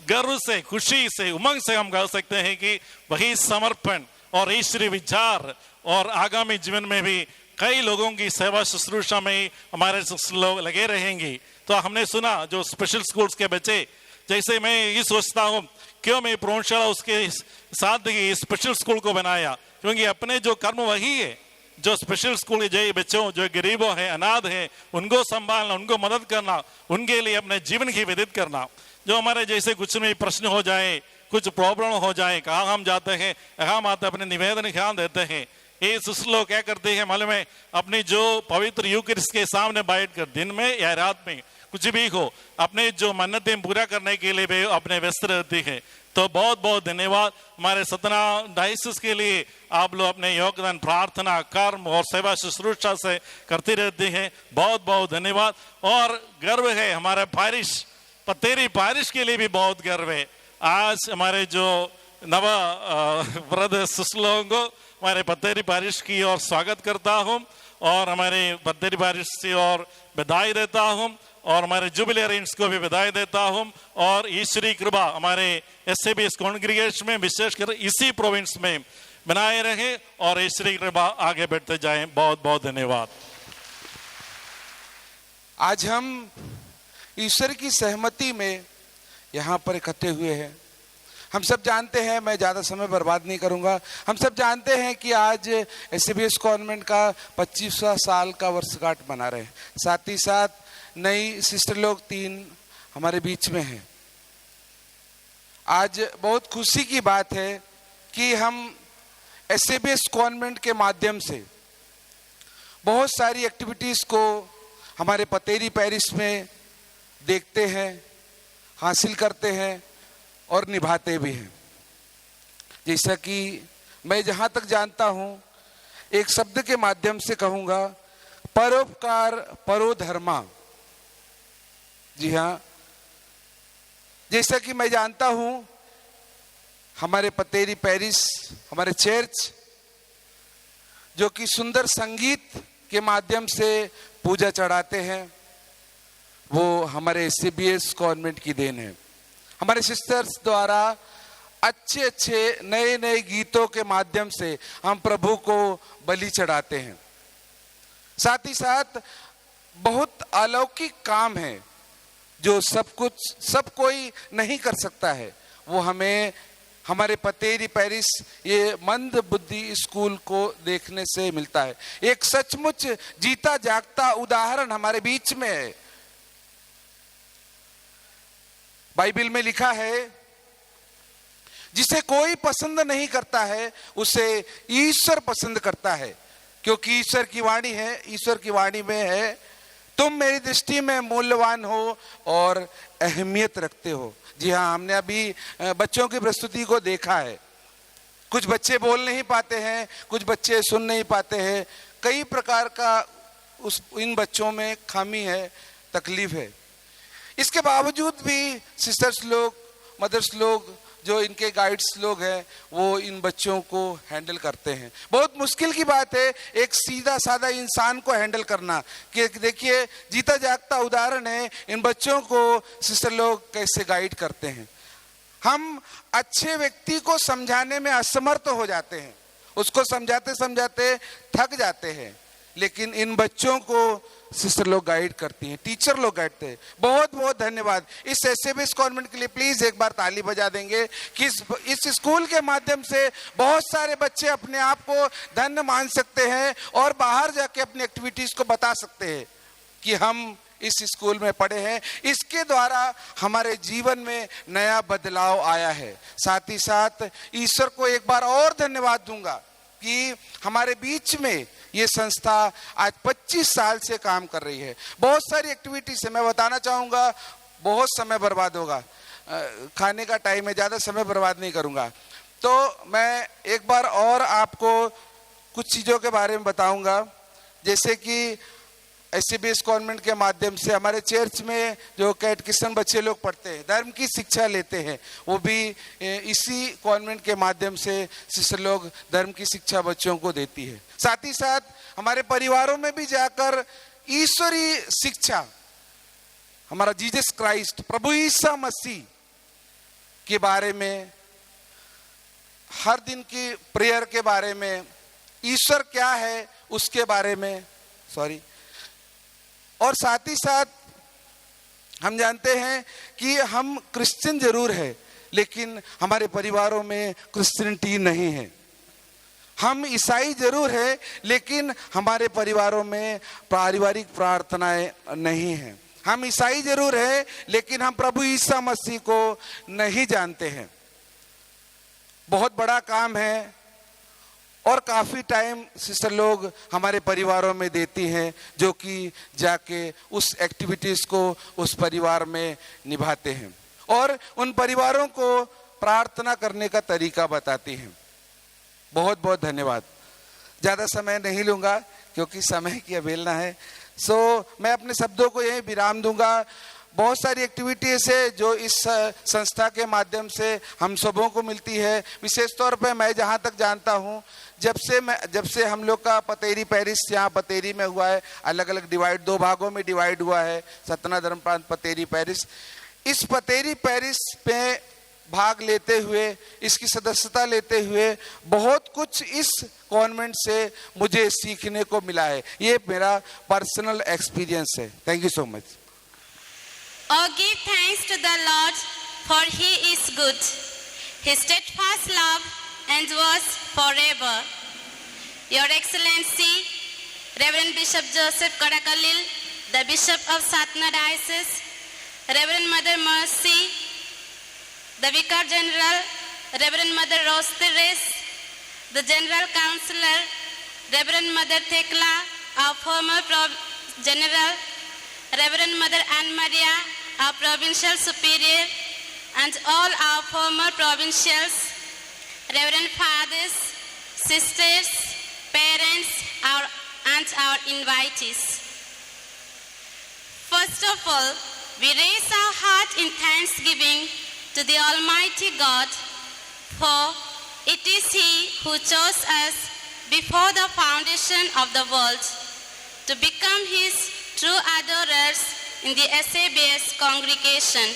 गर्व से, खुशी से, उमंग से हम कह सकते हैं कि वही समर्पण और ईश्वरीय विचार और आगामी जीवन में भी कई लोगों की सेवा शुश्रूषा में हमारे लोग लगे रहेंगे। तो हमने सुना जो स्पेशल स्कूल्स के बच्चे, जैसे मैं ये सोचता हूँ क्यों मैं प्रोविंशियल उसके साथ ही स्पेशल स्कूल को बनाया, क्योंकि अपने जो कर्म वही है, जो स्पेशल स्कूल के जो बच्चों, जो गरीबों हैं, अनाथ हैं, उनको संभालना, उनको मदद करना, उनके लिए अपने जीवन की व्यतीत करना। जो हमारे जैसे कुछ में प्रश्न हो जाए, कुछ प्रॉब्लम हो जाए, कहाँ हम जाते हैं, हम आते अपने निवेदन ख्याल देते हैं। ये सुसलो क्या करते हैं मालूम है, अपनी जो पवित्र यूकरिस्ट के सामने बैठ कर दिन में या रात में कुछ भी हो, अपने जो मन्नतें पूरा करने के लिए भी अपने व्यस्त रहती है। तो बहुत बहुत धन्यवाद हमारे सतना डायसिस के लिए। आप लोग अपने योगदान प्रार्थना, कर्म और सेवा शुश्रूषा से करती रहती हैं। बहुत बहुत धन्यवाद। और गर्व है हमारे पारिश, पतेरी पारिश के लिए भी बहुत गर्व है। आज हमारे जो नव वृद्ध सुसलों को हमारे पतेरी पारिश की ओर स्वागत करता हूँ और हमारे पतेरी पारिश की ओर बधाई देता हूँ और हमारे जुबिलेरियंस को भी बधाई देता हूँ। और ईश्वरी कृपा हमारे एसएबीएस कॉन्ग्रीगेशन में विशेषकर इसी प्रोविंस में बनाए रहे और ईश्वरी कृपा आगे बढ़ते जाएं। बहुत बहुत धन्यवाद। आज हम ईश्वर की सहमति में यहाँ पर इकट्ठे हुए हैं। हम सब जानते हैं, मैं ज़्यादा समय बर्बाद नहीं करूँगा, हम सब जानते हैं कि आज एसएबीएस कॉन्वेंट का 25वां साल का वर्षगांठ मना रहे हैं। साथ ही साथ नई सिस्टर लोग 3 हमारे बीच में हैं। आज बहुत खुशी की बात है कि हम एसएबीएस कॉन्वेंट के माध्यम से बहुत सारी एक्टिविटीज़ को हमारे पतेरी पैरिश में देखते हैं, हासिल करते हैं और निभाते भी हैं। जैसा कि मैं जहाँ तक जानता हूँ, एक शब्द के माध्यम से कहूँगा, परोपकार परोधर्मा। जी हाँ, जैसा कि मैं जानता हूँ हमारे पतेरी पैरिश, हमारे चर्च जो कि सुंदर संगीत के माध्यम से पूजा चढ़ाते हैं, वो हमारे एसएबीएस कॉन्वेंट की देन है। हमारे सिस्टर्स द्वारा अच्छे अच्छे नए नए गीतों के माध्यम से हम प्रभु को बलि चढ़ाते हैं। साथ ही साथ बहुत अलौकिक काम है जो सब कोई नहीं कर सकता है, वो हमें हमारे पतेरी पैरिश ये मंद बुद्धि स्कूल को देखने से मिलता है। एक सचमुच जीता जागता उदाहरण हमारे बीच में है। बाइबल में लिखा है, जिसे कोई पसंद नहीं करता है उसे ईश्वर पसंद करता है। क्योंकि ईश्वर की वाणी है, ईश्वर की वाणी में है, तुम मेरी दृष्टि में मूल्यवान हो और अहमियत रखते हो। जी हाँ, हमने अभी बच्चों की प्रस्तुति को देखा है। कुछ बच्चे बोल नहीं पाते हैं, कुछ बच्चे सुन नहीं पाते हैं, कई प्रकार का इन बच्चों में खामी है, तकलीफ है। इसके बावजूद भी सिस्टर्स लोग, मदर्स लोग, जो इनके गाइड्स लोग हैं, वो इन बच्चों को हैंडल करते हैं। बहुत मुश्किल की बात है एक सीधा साधा इंसान को हैंडल करना। कि देखिए, जीता जागता उदाहरण है, इन बच्चों को सिस्टर लोग कैसे गाइड करते हैं। हम अच्छे व्यक्ति को समझाने में असमर्थ हो जाते हैं, उसको समझाते समझाते थक जाते हैं, लेकिन इन बच्चों को सिस्टर लोग गाइड करती हैं, टीचर लोग गाइड करते हैं। बहुत बहुत धन्यवाद। इस एसएबीएस कॉन्वेंट के लिए प्लीज एक बार ताली बजा देंगे कि इस स्कूल के माध्यम से बहुत सारे बच्चे अपने आप को धन्य मान सकते हैं और बाहर जाके अपनी एक्टिविटीज को बता सकते हैं कि हम इस स्कूल में पढ़े हैं। इसके द्वारा हमारे जीवन में नया बदलाव आया है। साथ ही साथ ईश्वर को एक बार और धन्यवाद दूंगा कि हमारे बीच में ये संस्था आज 25 साल से काम कर रही है। बहुत सारी एक्टिविटीज है, मैं बताना चाहूँगा, बहुत समय बर्बाद होगा, खाने का टाइम है, ज़्यादा समय बर्बाद नहीं करूँगा। तो मैं एक बार और आपको कुछ चीज़ों के बारे में बताऊँगा, जैसे कि एसएबीएस कॉन्वेंट के माध्यम से हमारे चर्च में जो कैटेकिज्म बच्चे लोग पढ़ते हैं, धर्म की शिक्षा लेते हैं, वो भी इसी कॉन्वेंट के माध्यम से सिस्टर लोग धर्म की शिक्षा बच्चों को देती है। साथ ही साथ हमारे परिवारों में भी जाकर ईश्वरीय शिक्षा, हमारा जीसस क्राइस्ट, प्रभु ईसा मसीह के बारे में, हर दिन की प्रेयर के बारे में, ईश्वर क्या है उसके बारे में, और साथ ही साथ हम जानते हैं कि हम क्रिश्चियन जरूर है, लेकिन हमारे परिवारों में क्रिश्चियनिटी नहीं है। हम ईसाई जरूर है, लेकिन हमारे परिवारों में पारिवारिक प्रार्थनाएं नहीं हैं। हम ईसाई जरूर है, लेकिन हम प्रभु ईसा मसीह को नहीं जानते हैं। बहुत बड़ा काम है और काफ़ी टाइम सिस्टर लोग हमारे परिवारों में देती हैं, जो कि जाके उस एक्टिविटीज़ को उस परिवार में निभाते हैं और उन परिवारों को प्रार्थना करने का तरीका बताती हैं। बहुत बहुत धन्यवाद। ज़्यादा समय नहीं लूँगा क्योंकि समय की अवहेलना है, मैं अपने शब्दों को यहीं विराम दूंगा। बहुत सारी एक्टिविटीज़ है जो इस संस्था के माध्यम से हम सबों को मिलती है। विशेष तौर पे मैं जहाँ तक जानता हूँ, जब से हम लोग का पतेरी पैरिस यहाँ पतेरी में हुआ है, अलग अलग डिवाइड, 2 भागों में डिवाइड हुआ है, सतना धर्म प्रांत पतेरी पैरिस। इस पतेरी पैरिस पे भाग लेते हुए, इसकी सदस्यता लेते हुए बहुत कुछ इस कॉन्वेंट से मुझे सीखने को मिला है। ये मेरा पर्सनल एक्सपीरियंस है। Thank you so much. Oh, give thanks to the Lord, for He is good. His steadfast love endures forever. Your Excellency, Reverend Bishop Joseph Kadakalil, the Bishop of Satna Diocese, Reverend Mother Mercy, the Vicar General, Reverend Mother Rose Therese, the General Councillor, Reverend Mother Thekla, our former General, Reverend Mother Anne Maria, our Provincial Superior, and all our former provincials, Reverend Fathers, Sisters, Parents, and our invitees. First of all, we raise our heart in thanksgiving to the Almighty God, for it is He who chose us before the foundation of the world to become His true adorers in the SABS congregation.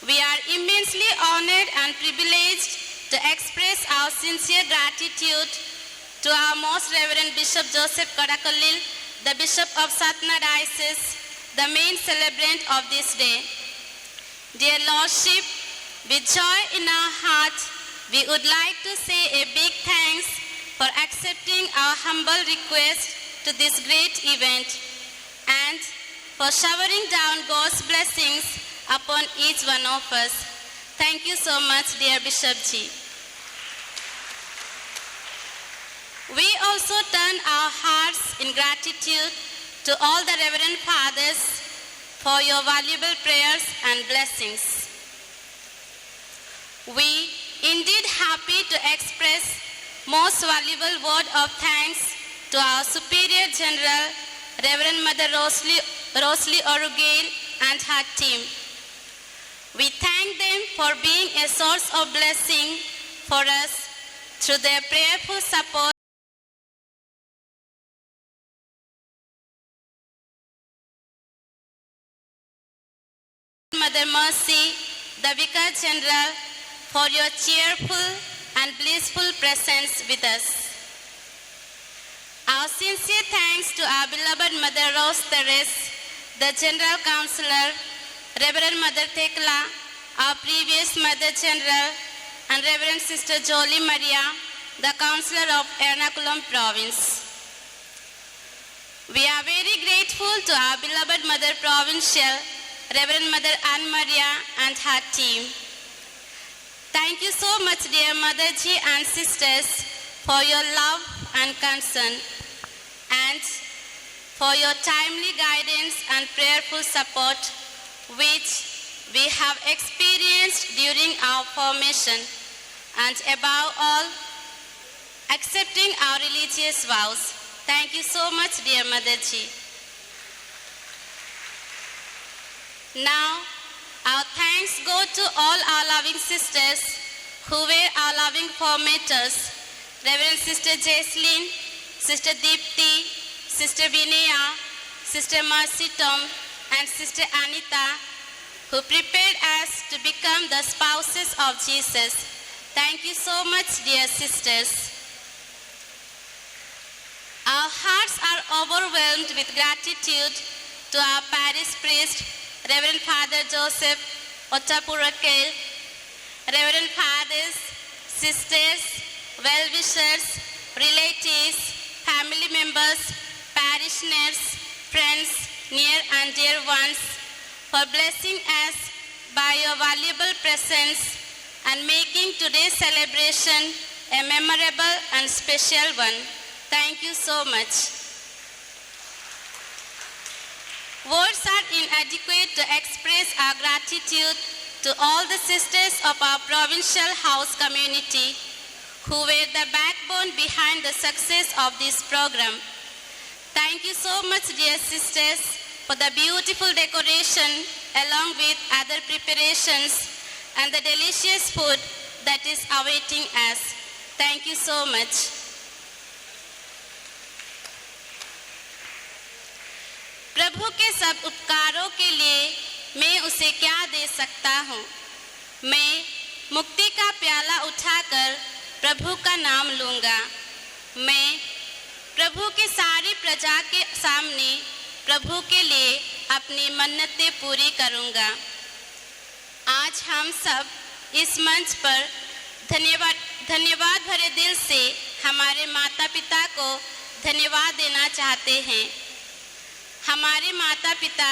We are immensely honored and privileged to express our sincere gratitude to our Most Reverend Bishop Joseph Kadakalil, the Bishop of Satna Diocese, the main celebrant of this day. Dear Lordship, with joy in our heart, we would like to say a big thanks for accepting our humble request to this great event and for showering down God's blessings upon each one of us. Thank you so much, dear Bishop Ji. We also turn our hearts in gratitude to all the Reverend Fathers for your valuable prayers and blessings. We indeed happy to express most valuable word of thanks to our Superior General, Reverend Mother Rosalie Orugale and her team. We thank them for being a source of blessing for us through their prayerful support. Mother Mercy, the Vicar General, for your cheerful and blissful presence with us. Our sincere thanks to our beloved Mother Rose Therese, the General Councillor, Reverend Mother Tekla, our previous Mother General, and Reverend Sister Jolie Maria, the Councillor of Ernakulam Province. We are very grateful to our beloved Mother Provincial, Reverend Mother Anne Maria and her team. Thank you so much, dear Mother Ji and sisters, for your love and concern, and for your timely guidance and prayerful support, which we have experienced during our formation, and above all, accepting our religious vows. Thank you so much, dear Mother Ji. Now, our thanks go to all our loving sisters who were our loving formators, Reverend Sister Jesslyn, Sister Deepti, Sister Vinaya, Sister Mercy Tom, and Sister Anita, who prepared us to become the spouses of Jesus. Thank you so much, dear sisters. Our hearts are overwhelmed with gratitude to our parish priest, Reverend Father Joseph Ottapurakel, Reverend Fathers, sisters, well-wishers, relatives, family members, parishioners, friends, near and dear ones, for blessing us by your valuable presence and making today's celebration a memorable and special one. Thank you so much. Words are inadequate to express our gratitude to all the sisters of our provincial house community who were the backbone behind the success of this program. Thank you so much, dear sisters, for the beautiful decoration along with other preparations and the delicious food that is awaiting us. Thank you so much. प्रभु के सब उपकारों के लिए मैं उसे क्या दे सकता हूँ। मैं मुक्ति का प्याला उठाकर प्रभु का नाम लूँगा। मैं प्रभु के सारी प्रजा के सामने प्रभु के लिए अपनी मन्नतें पूरी करूँगा। आज हम सब इस मंच पर धन्यवाद भरे दिल से हमारे माता पिता को धन्यवाद देना चाहते हैं। हमारे माता पिता,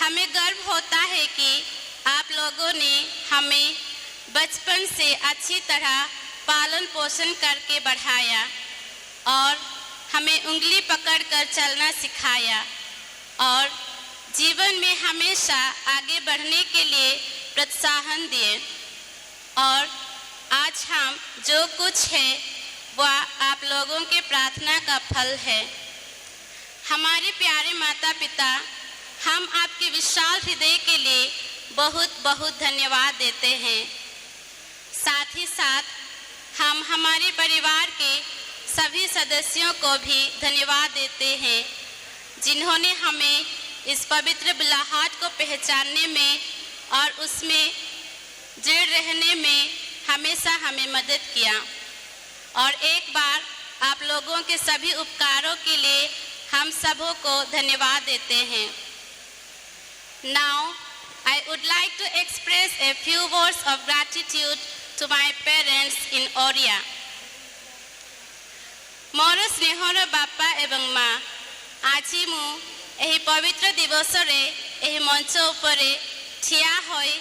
हमें गर्व होता है कि आप लोगों ने हमें बचपन से अच्छी तरह पालन पोषण करके बढ़ाया और हमें उंगली पकड़कर चलना सिखाया और जीवन में हमेशा आगे बढ़ने के लिए प्रोत्साहन दिए। और आज हम जो कुछ है वह आप लोगों के प्रार्थना का फल है। हमारे प्यारे माता पिता, हम आपके विशाल हृदय के लिए बहुत बहुत धन्यवाद देते हैं। साथ ही साथ हम हमारे परिवार के सभी सदस्यों को भी धन्यवाद देते हैं जिन्होंने हमें इस पवित्र बुलाहट को पहचानने में और उसमें जुड़ रहने में हमेशा हमें मदद किया। और एक बार आप लोगों के सभी उपकारों के लिए हम सबों को धन्यवाद देते हैं। Now, I would like to express a few words of gratitude to my parents in Oria. ମୋର ସ୍ନେହର ବାପା ଏବଂ ମା, ଆଜି ମୁଁ ଏହି ପବିତ୍ର ଦିବସରେ ଏହି ମଞ୍ଚ ଉପରେ ଠିଆ ହୋଇ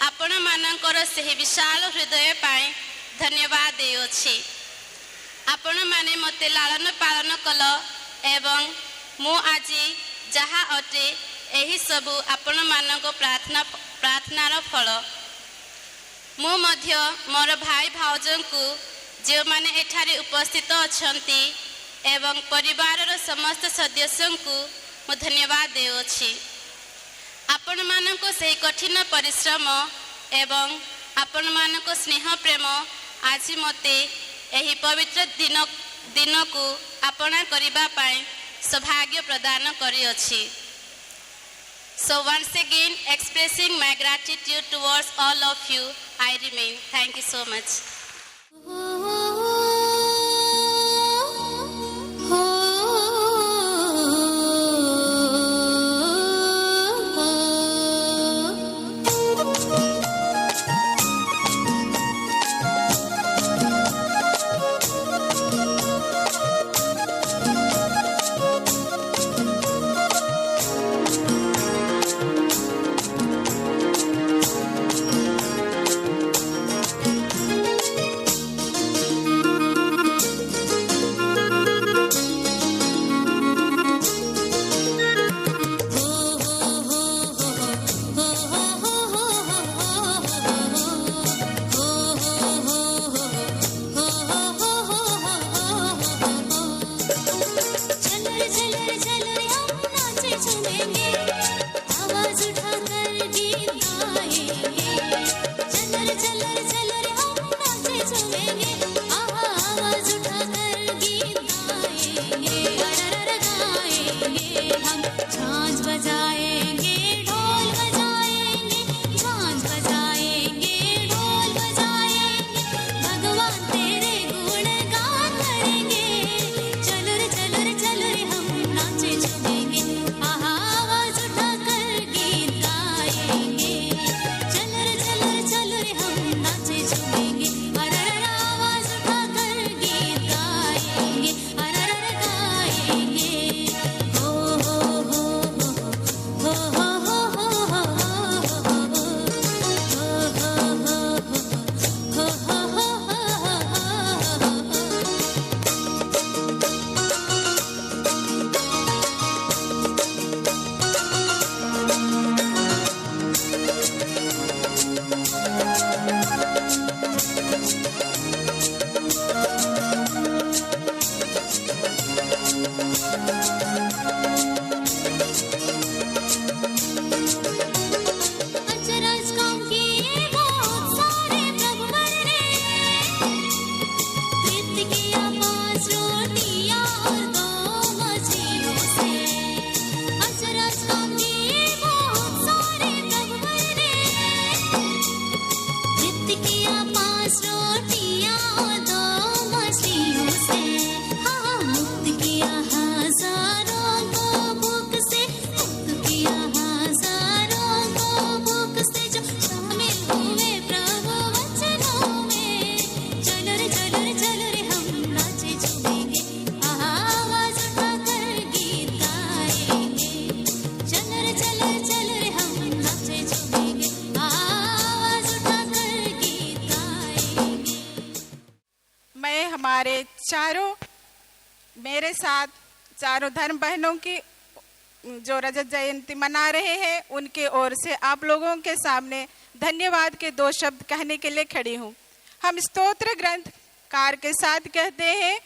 ଆପଣମାନଙ୍କର ସେହି ବିଶାଳ ହୃଦୟ ପାଇଁ ଧନ୍ୟବାଦ ଦେଉଅଛି। आपण माने मते लालन पालन कल एवं मु आज जहा अटे एही सबु आपण मानको प्रार्थनार फल। मु मध्य मोर भाई भाउजंकु जो माने एठारे उपस्थित अछंती एवं परिवारर समस्त सदस्यंकु मु धन्यवाद देउछि। आपण मानको से कठिन परिश्रम एवं आपण मानको स्नेह प्रेम आज मते एही पवित्र दिन को अपना करिबा पाए सौभाग्य प्रदान करिअछि। So once again expressing my gratitude towards all of you, I remain. Thank you so much. मेरे साथ चारों धर्म बहनों की जो रजत जयंती मना रहे हैं उनके ओर से आप लोगों के सामने धन्यवाद के 2 शब्द कहने के लिए खड़ी हूँ। हम स्तोत्र ग्रंथ कार के साथ कहते हैं,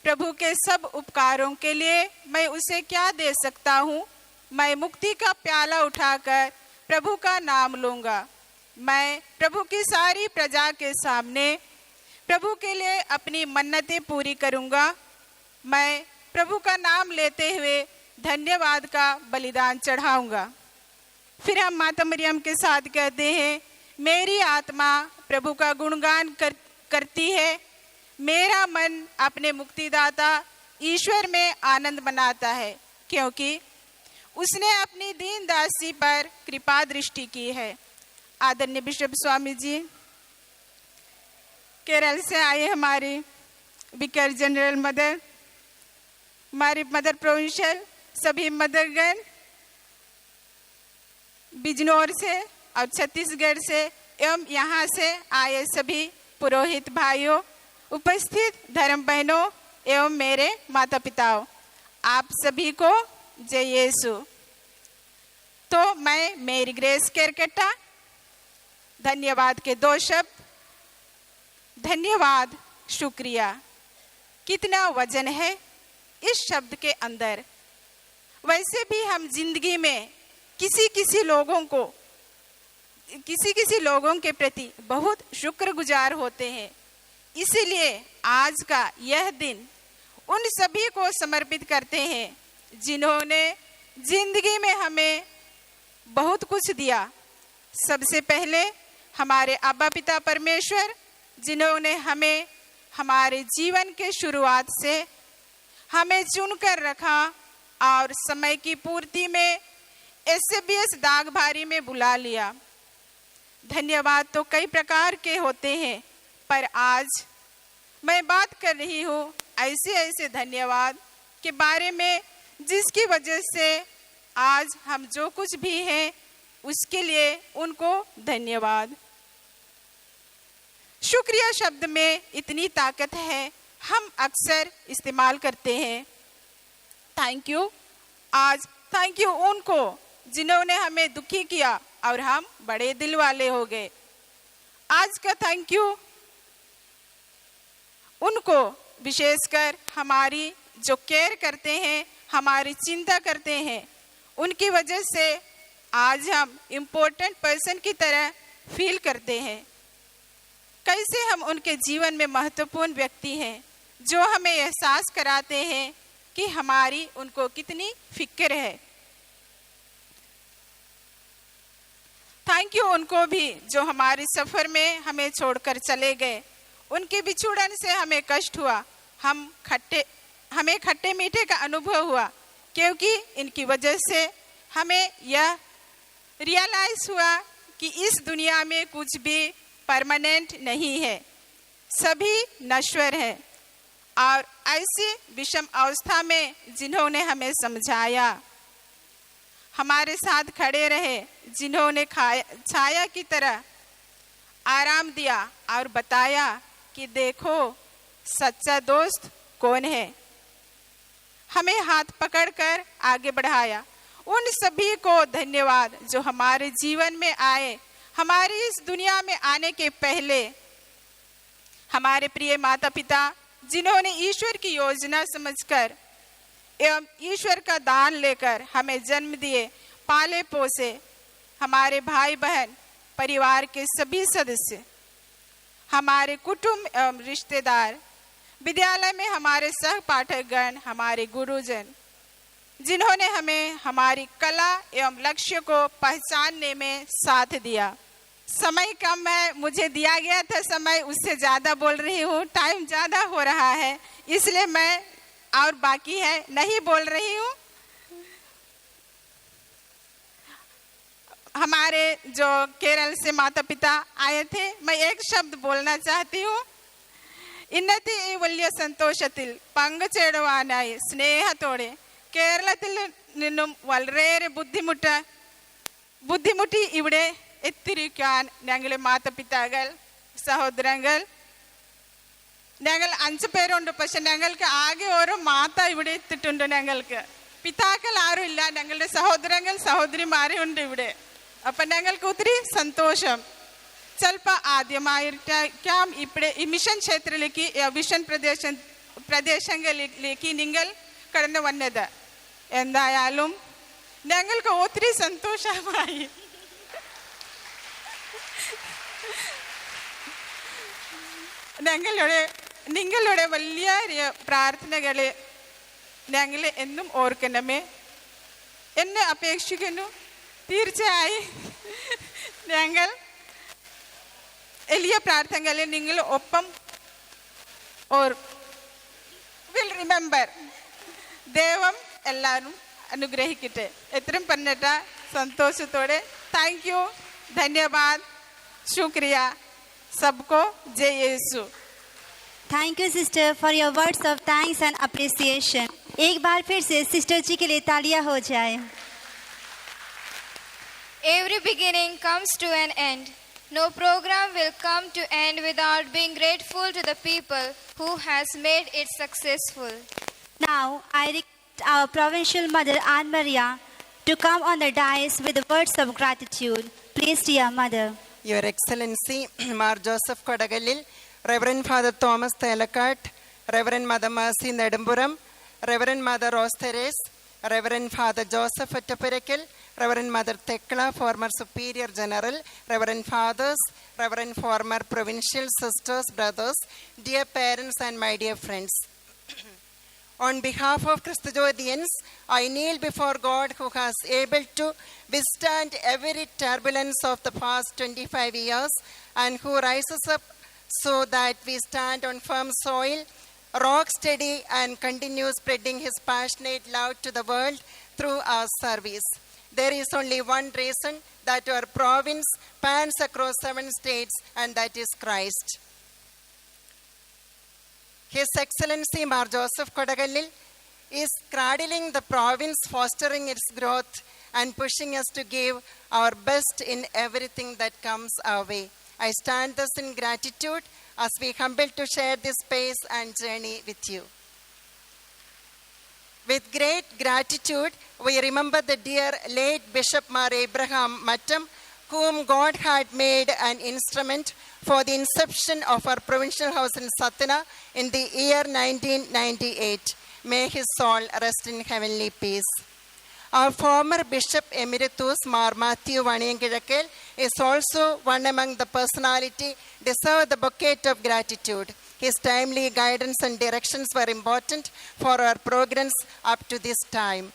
प्रभु के सब उपकारों के लिए मैं उसे क्या दे सकता हूँ। मैं मुक्ति का प्याला उठाकर प्रभु का नाम लूँगा। मैं प्रभु की सारी प्रजा के सामने प्रभु के लिए अपनी मन्नतें पूरी करूँगा। मैं प्रभु का नाम लेते हुए धन्यवाद का बलिदान चढ़ाऊँगा। फिर हम माता मरियम के साथ कहते हैं, मेरी आत्मा प्रभु का गुणगान करती है। मेरा मन अपने मुक्तिदाता ईश्वर में आनंद मनाता है, क्योंकि उसने अपनी दीन दासी पर कृपा दृष्टि की है। आदरणीय बिशप स्वामी जी, केरल से आए हमारी विकार जनरल मदर, हमारी मदर प्रोविंशियल, सभी मदरगण, बिजनौर से और छत्तीसगढ़ से एवं यहाँ से आए सभी पुरोहित भाइयों उपस्थित धर्म बहनों एवं मेरे माता पिताओं, आप सभी को जय यीशु। तो मैं मेरी ग्रेस केरकेटा धन्यवाद के 2 शब्द, धन्यवाद, शुक्रिया, कितना वजन है इस शब्द के अंदर। वैसे भी हम जिंदगी में किसी लोगों के प्रति बहुत शुक्रगुजार होते हैं। इसीलिए आज का यह दिन उन सभी को समर्पित करते हैं जिन्होंने जिंदगी में हमें बहुत कुछ दिया। सबसे पहले हमारे अब्बा पिता परमेश्वर, जिन्होंने हमें हमारे जीवन के शुरुआत से हमें चुनकर रखा और समय की पूर्ति में एसबीएस दागभारी में बुला लिया। धन्यवाद तो कई प्रकार के होते हैं, पर आज मैं बात कर रही हूँ ऐसे धन्यवाद के बारे में जिसकी वजह से आज हम जो कुछ भी हैं उसके लिए उनको धन्यवाद। शुक्रिया शब्द में इतनी ताकत है, हम अक्सर इस्तेमाल करते हैं। थैंक यू, आज थैंक यू उनको जिन्होंने हमें दुखी किया और हम बड़े दिल वाले हो गए। आज का थैंक यू उनको, विशेषकर हमारी जो केयर करते हैं, हमारी चिंता करते हैं, उनकी वजह से आज हम इम्पोर्टेंट पर्सन की तरह फील करते हैं। कैसे हम उनके जीवन में महत्वपूर्ण व्यक्ति हैं जो हमें एहसास कराते हैं कि हमारी उनको कितनी फिक्र है। थैंक यू उनको भी जो हमारे सफ़र में हमें छोड़कर चले गए। उनके बिछुड़न से हमें कष्ट हुआ, हमें खट्टे मीठे का अनुभव हुआ, क्योंकि इनकी वजह से हमें यह रियलाइज हुआ कि इस दुनिया में कुछ भी परमानेंट नहीं है, सभी नश्वर है। और ऐसी विषम अवस्था में जिन्होंने हमें समझाया, हमारे साथ खड़े रहे, जिन्होंने छाया की तरह आराम दिया और बताया कि देखो सच्चा दोस्त कौन है, हमें हाथ पकड़कर आगे बढ़ाया। उन सभी को धन्यवाद जो हमारे जीवन में आए। हमारी इस दुनिया में आने के पहले हमारे प्रिय माता पिता, जिन्होंने ईश्वर की योजना समझकर एवं ईश्वर का दान लेकर हमें जन्म दिए, पाले पोसे, हमारे भाई बहन, परिवार के सभी सदस्य, हमारे कुटुंब एवं रिश्तेदार, विद्यालय में हमारे सहपाठकगण, हमारे गुरुजन, जिन्होंने हमें हमारी कला एवं लक्ष्य को पहचानने में साथ दिया। समय कम है, मुझे दिया गया था समय, उससे ज़्यादा बोल रही हूँ, टाइम ज़्यादा हो रहा है, इसलिए मैं और बाकी है नहीं बोल रही हूँ। हमारे जो केरल से माता पिता आए थे, मैं एक शब्द बोलना चाहती हूँ। ഇന്നത്തെ ഈ വലിയ സന്തോഷത്തിൽ പങ്കുചേരുവാനായി സ്നേഹത്തോടെ കേരളത്തിൽ നിന്നും വളരെയേറെ ബുദ്ധിമുട്ടി ഇവിടെ എത്തിയിരിക്കാൻ ഞങ്ങളെ മാതാപിതാക്കൾ, സഹോദരങ്ങൾ, ഞങ്ങൾ 5 പേരുണ്ട്. പക്ഷെ ഞങ്ങൾക്ക് ആകെ ഓരോ മാത ഇവിടെ എത്തിയിട്ടുണ്ട്. ഞങ്ങൾക്ക് പിതാക്കൾ ആരും ഇല്ല, ഞങ്ങളുടെ സഹോദരങ്ങൾ സഹോദരിമാരും ഉണ്ട് ഇവിടെ. അപ്പം ഞങ്ങൾക്ക് ഒത്തിരി സന്തോഷം. ചിലപ്പോൾ ആദ്യമായിട്ടായിരിക്കാം ഇവിടെ ഈ മിഷൻ ക്ഷേത്രത്തിലേക്ക്, വിഷൻ പ്രദേശങ്ങളിലേക്ക് നിങ്ങൾ കടന്നു വന്നത്. എന്തായാലും ഞങ്ങൾക്ക് ഒത്തിരി സന്തോഷമായി. നിങ്ങളുടെ വലിയ പ്രാർത്ഥനകളെ ഞങ്ങൾ എന്നും ഓർക്കണമേ. എന്നെ അപേക്ഷിക്കുന്നു. തീർച്ചയായും ഞങ്ങൾ എളിയ പ്രാർത്ഥനകളിൽ നിങ്ങൾ ഒപ്പം ഓർ വിൽ റിമെമ്പർ. ദൈവം എല്ലാവരും അനുഗ്രഹിക്കട്ടെ. എത്രയും പറഞ്ഞിട്ട സന്തോഷത്തോടെ താങ്ക് യു, धन्यवाद, शुक्रिया, सबको जय Yeshu. Thank you sister for your words of thanks and appreciation. एक बार फिर से सिस्टर जी के लिए तालियां हो जाए. Every beginning comes to an end. No program will come to end without being grateful to the people who has made it successful. Now, I request our Provincial Mother Anne Maria to come on the dais with the words of gratitude. Please, dear Mother. Your Excellency, Mar Joseph Kodagalil, Reverend Father Thomas Thelakat, Reverend Mother Mercy Nedumburam, Reverend Mother Rose Therese, Reverend Father Joseph Attapurakil, Reverend Mother Thekla, former Superior General, Reverend Fathers, Reverend former Provincial Sisters, Brothers, dear parents and my dear friends. On behalf of Christojodians, I kneel before God who has able to withstand every turbulence of the past 25 years and who rises up so that we stand on firm soil, rock steady, and continue spreading his passionate love to the world through our service. There is only one reason that our province spans across 7 states, and that is Christ. His Excellency Mar Joseph Kodagalil is cradling the province, fostering its growth, and pushing us to give our best in everything that comes our way. I stand thus in gratitude as we humble to share this space and journey with you. With great gratitude, we remember the dear late Bishop Mar Abraham Mattam, whom God had made an instrument for the inception of our provincial house in Satana in the year 1998. May his soul rest in heavenly peace. Our former Bishop Emeritus Mar Matthew Vaniyangizhakal is also one among the personality deserve the bouquet of gratitude. His timely guidance and directions were important for our progress up to this time.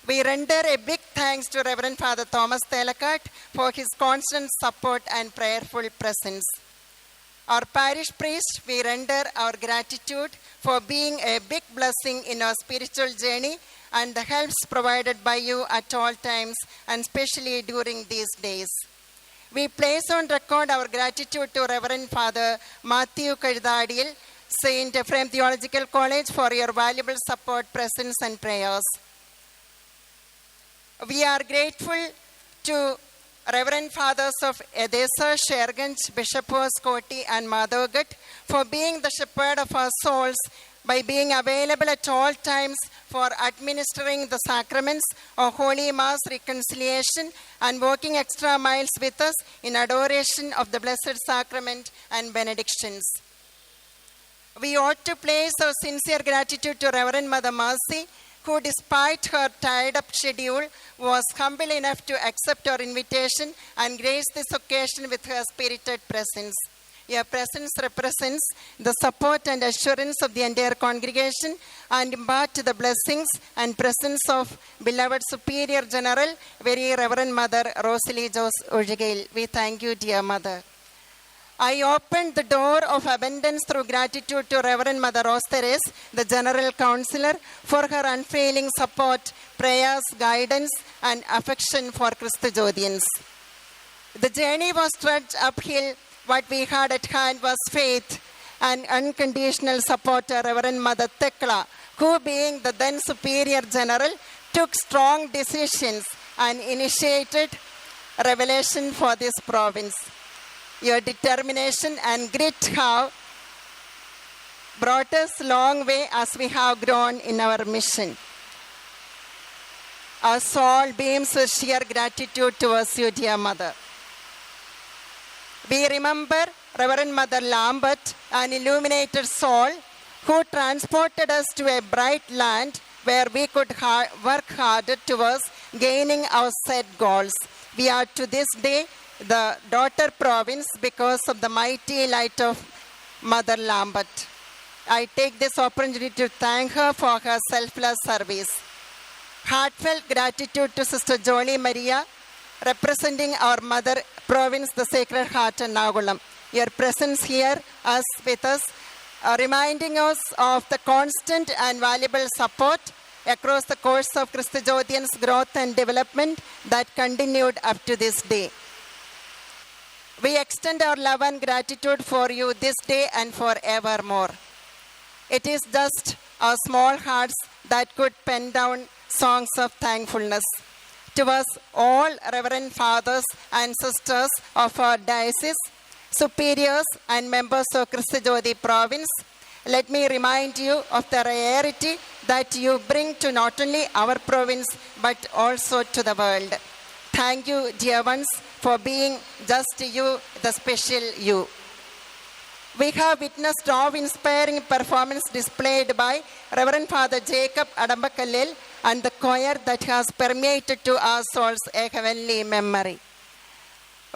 We render a big thanks to Reverend Father Thomas Thelakat for his constant support and prayerful presence. Our parish priest, we render our gratitude for being a big blessing in our spiritual journey and the helps provided by you at all times, and especially during these days. We place on record our gratitude to Reverend Father Matthew Kazhadiyil, Saint Ephraim Theological College, for your valuable support, presence, and prayers. We are grateful to Reverend Fathers of Edessa, Sherganj, Bishopos, Koti, and Madhavagat for being the shepherd of our souls by being available at all times for administering the sacraments of Holy Mass, reconciliation, and working extra miles with us in adoration of the Blessed Sacrament and benedictions. We ought to place our sincere gratitude to Reverend Mother Mercy, who despite her tied-up schedule was humble enough to accept our invitation and grace this occasion with her spirited presence. Your presence represents the support and assurance of the entire congregation and impart the blessings and presence of beloved Superior General, Very Reverend Mother Rosalie Jose Ujigil. We thank you, dear Mother. I opened the door of abundance through gratitude to Reverend Mother Rose Therese, the General Counselor, for her unfailing support, prayers, guidance, and affection for Christojodians. The journey was trudged uphill. What we had at hand was faith and unconditional support to Reverend Mother Thekla, who, being the then Superior General, took strong decisions and initiated revelation for this province. Your determination and grit have brought us a long way as we have grown in our mission. Our soul beams with sheer gratitude towards you, dear Mother. We remember Reverend Mother Lambert, an illuminated soul, who transported us to a bright land where we could work harder towards gaining our set goals. We are to this day the daughter province because of the mighty light of Mother Lambert. I take this opportunity to thank her for her selfless service. Heartfelt gratitude to Sister Jolie Maria, representing our mother province, the Sacred Heart, Ernakulam. Your presence here with us, reminding us of the constant and valuable support across the course of Christojodians' growth and development that continued up to this day. We extend our love and gratitude for you this day and forevermore. It is just our small hearts that could pen down songs of thankfulness. towards all Reverend Fathers and Sisters of our diocese, superiors and members of Christi Jyoti province, let me remind you of the rarity that you bring to not only our province but also to the world. Thank you, dear ones, for being just you, the special you. We have witnessed awe-inspiring performance displayed by Reverend Father Jacob Adambakallil and the choir that has permeated to our souls a heavenly memory.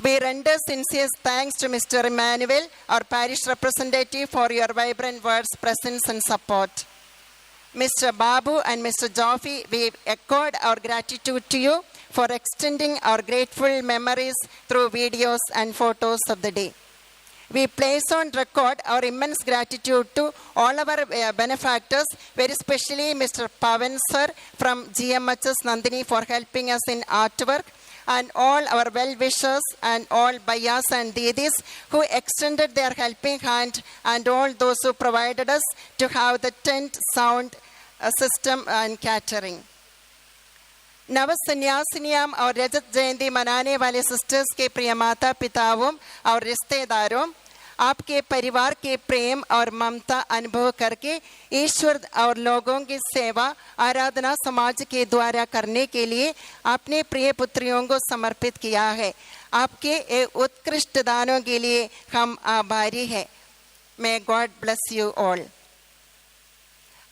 We render sincere thanks to Mr. Emmanuel, our parish representative, for your vibrant words, presence and support. Mr. Babu and Mr. Joffi, we echoed our gratitude to you for extending our grateful memories through videos and photos of the day. We place on record our immense gratitude to all our benefactors, very especially Mr. Pavan sir from GMHS Nandini for helping us in artwork, and all our well-wishers and all Bayas and Didis who extended their helping hand, and all those who provided us to have the tent, sound system and catering. नवसन्यासिनियाम और रजत जयंती मनाने वाले sisters के प्रिय माता पिताओं और रिश्तेदारों, आपके परिवार के प्रेम और ममता अनुभव करके ईश्वर और लोगों की सेवा आराधना समाज के द्वारा करने के लिए आपने प्रिय पुत्रियों को समर्पित किया है। आपके उत्कृष्ट दानों के लिए हम आभारी हैं। May God bless you all.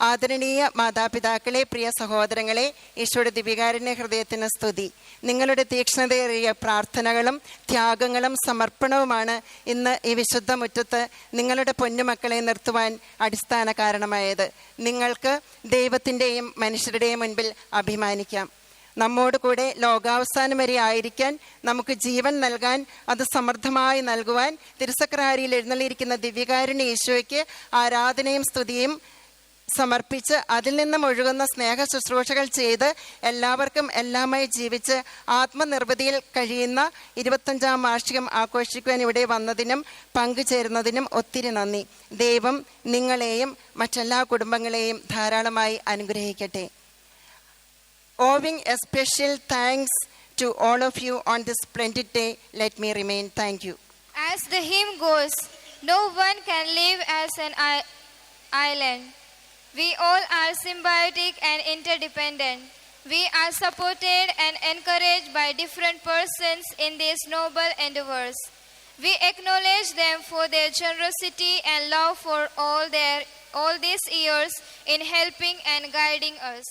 ആദരണീയ മാതാപിതാക്കളെ, പ്രിയ സഹോദരങ്ങളെ, ഈശോയുടെ ദിവികാരുണ്യ ഹൃദയത്തിന് സ്തുതി. നിങ്ങളുടെ തീക്ഷ്ണതയേറിയ പ്രാർത്ഥനകളും ത്യാഗങ്ങളും സമർപ്പണവുമാണ് ഇന്ന് ഈ വിശുദ്ധ മുറ്റത്ത് നിങ്ങളുടെ പൊന്നുമക്കളെ നിർത്തുവാൻ അടിസ്ഥാന കാരണമായത്. നിങ്ങൾക്ക് ദൈവത്തിൻ്റെയും മനുഷ്യരുടെയും മുൻപിൽ അഭിമാനിക്കാം. നമ്മോട് കൂടെ ലോകാവസാനം വരെ ആയിരിക്കാൻ, നമുക്ക് ജീവൻ നൽകാൻ, അത് സമൃദ്ധമായി നൽകുവാൻ തിരുസക്രാരിയിൽ എഴുന്നള്ളിയിരിക്കുന്ന ദിവ്യകാരുണ്യ ഈശോയ്ക്ക് ആരാധനയും സ്തുതിയും സമർപ്പിച്ച് അതിൽ നിന്നും ഒഴുകുന്ന സ്നേഹ ശുശ്രൂഷകൾ ചെയ്ത് എല്ലാവർക്കും എല്ലാമായി ജീവിച്ച് ആത്മനിർവൃതിയിൽ കഴിയുന്ന 25ാം വാർഷികം ആഘോഷിക്കുവാൻ ഇവിടെ വന്നതിനും പങ്കുചേരുന്നതിനും ഒത്തിരി നന്ദി. ദൈവം നിങ്ങളെയും മറ്റെല്ലാ കുടുംബങ്ങളെയും ധാരാളമായി അനുഗ്രഹിക്കട്ടെ. Owing a special thanks to all of you on this splendid day, let me remain. Thank you. As the hymn goes, no one can live as an island. We all are symbiotic and interdependent. We are supported and encouraged by different persons in these noble endeavors. We acknowledge them for their generosity and love for all these years in helping and guiding us.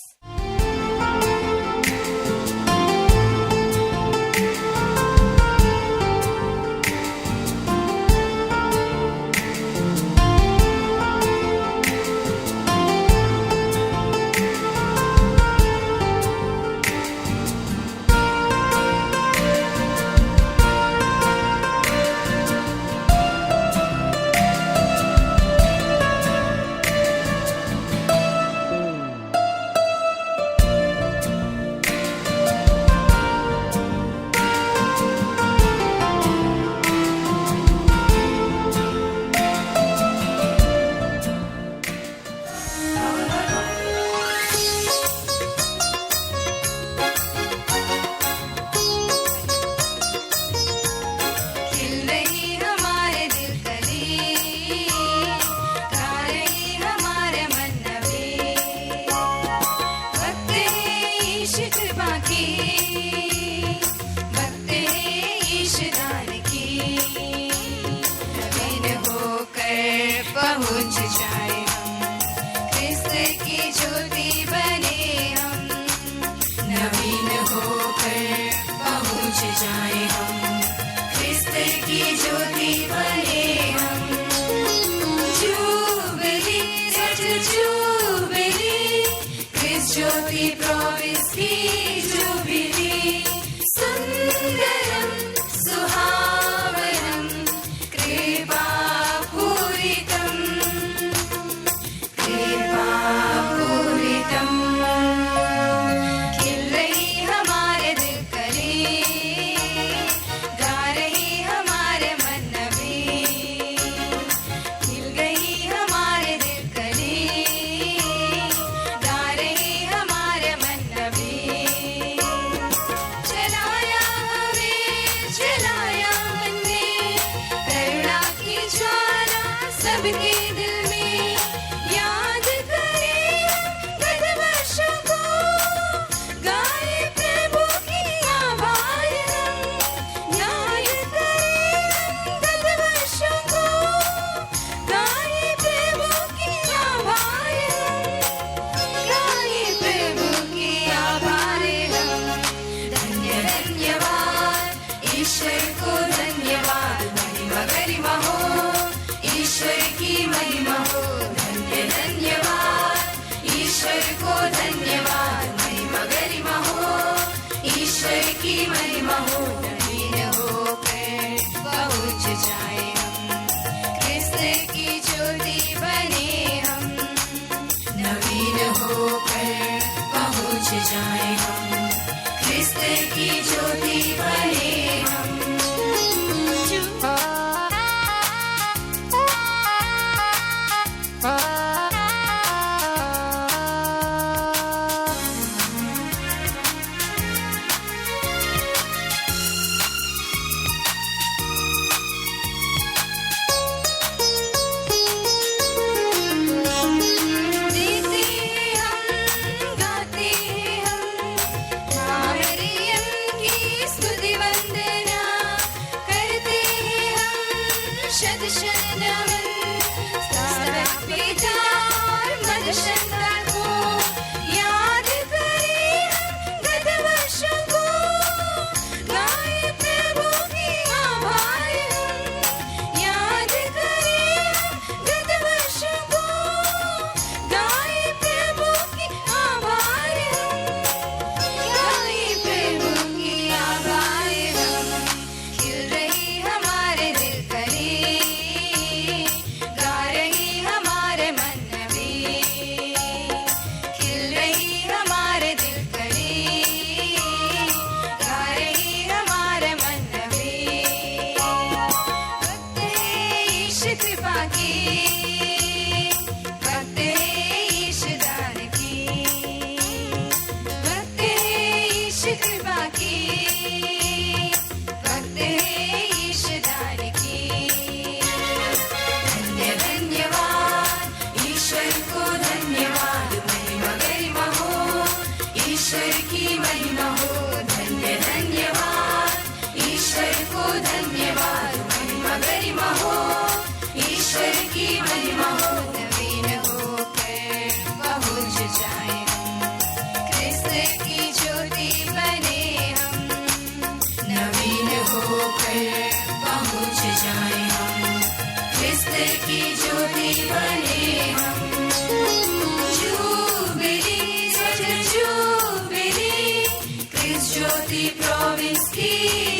सबके दिल में याद करें गत वर्षों को, गाए प्रभु की आभार हम। याद करें गत वर्षों को, गाए प्रभु की आभार हम। गाए प्रभु की आभार हम। धन्यवाद ईश्वर को, धन्यवाद महिमा गरिमा हो ईश्वर की महिमा हो। धन्यवाद ईश्वर को, धन्यवाद महिमा गरिमा हो ईश्वर की महिमा हो। नवीन होकर पहुँच जाए हम, क्रिस्त की ज्योति बने हम। नवीन होकर पहुँच जाए हम, क्रिस्त की ज्योति बने हम। Jubilee, Chris Jyoti Province की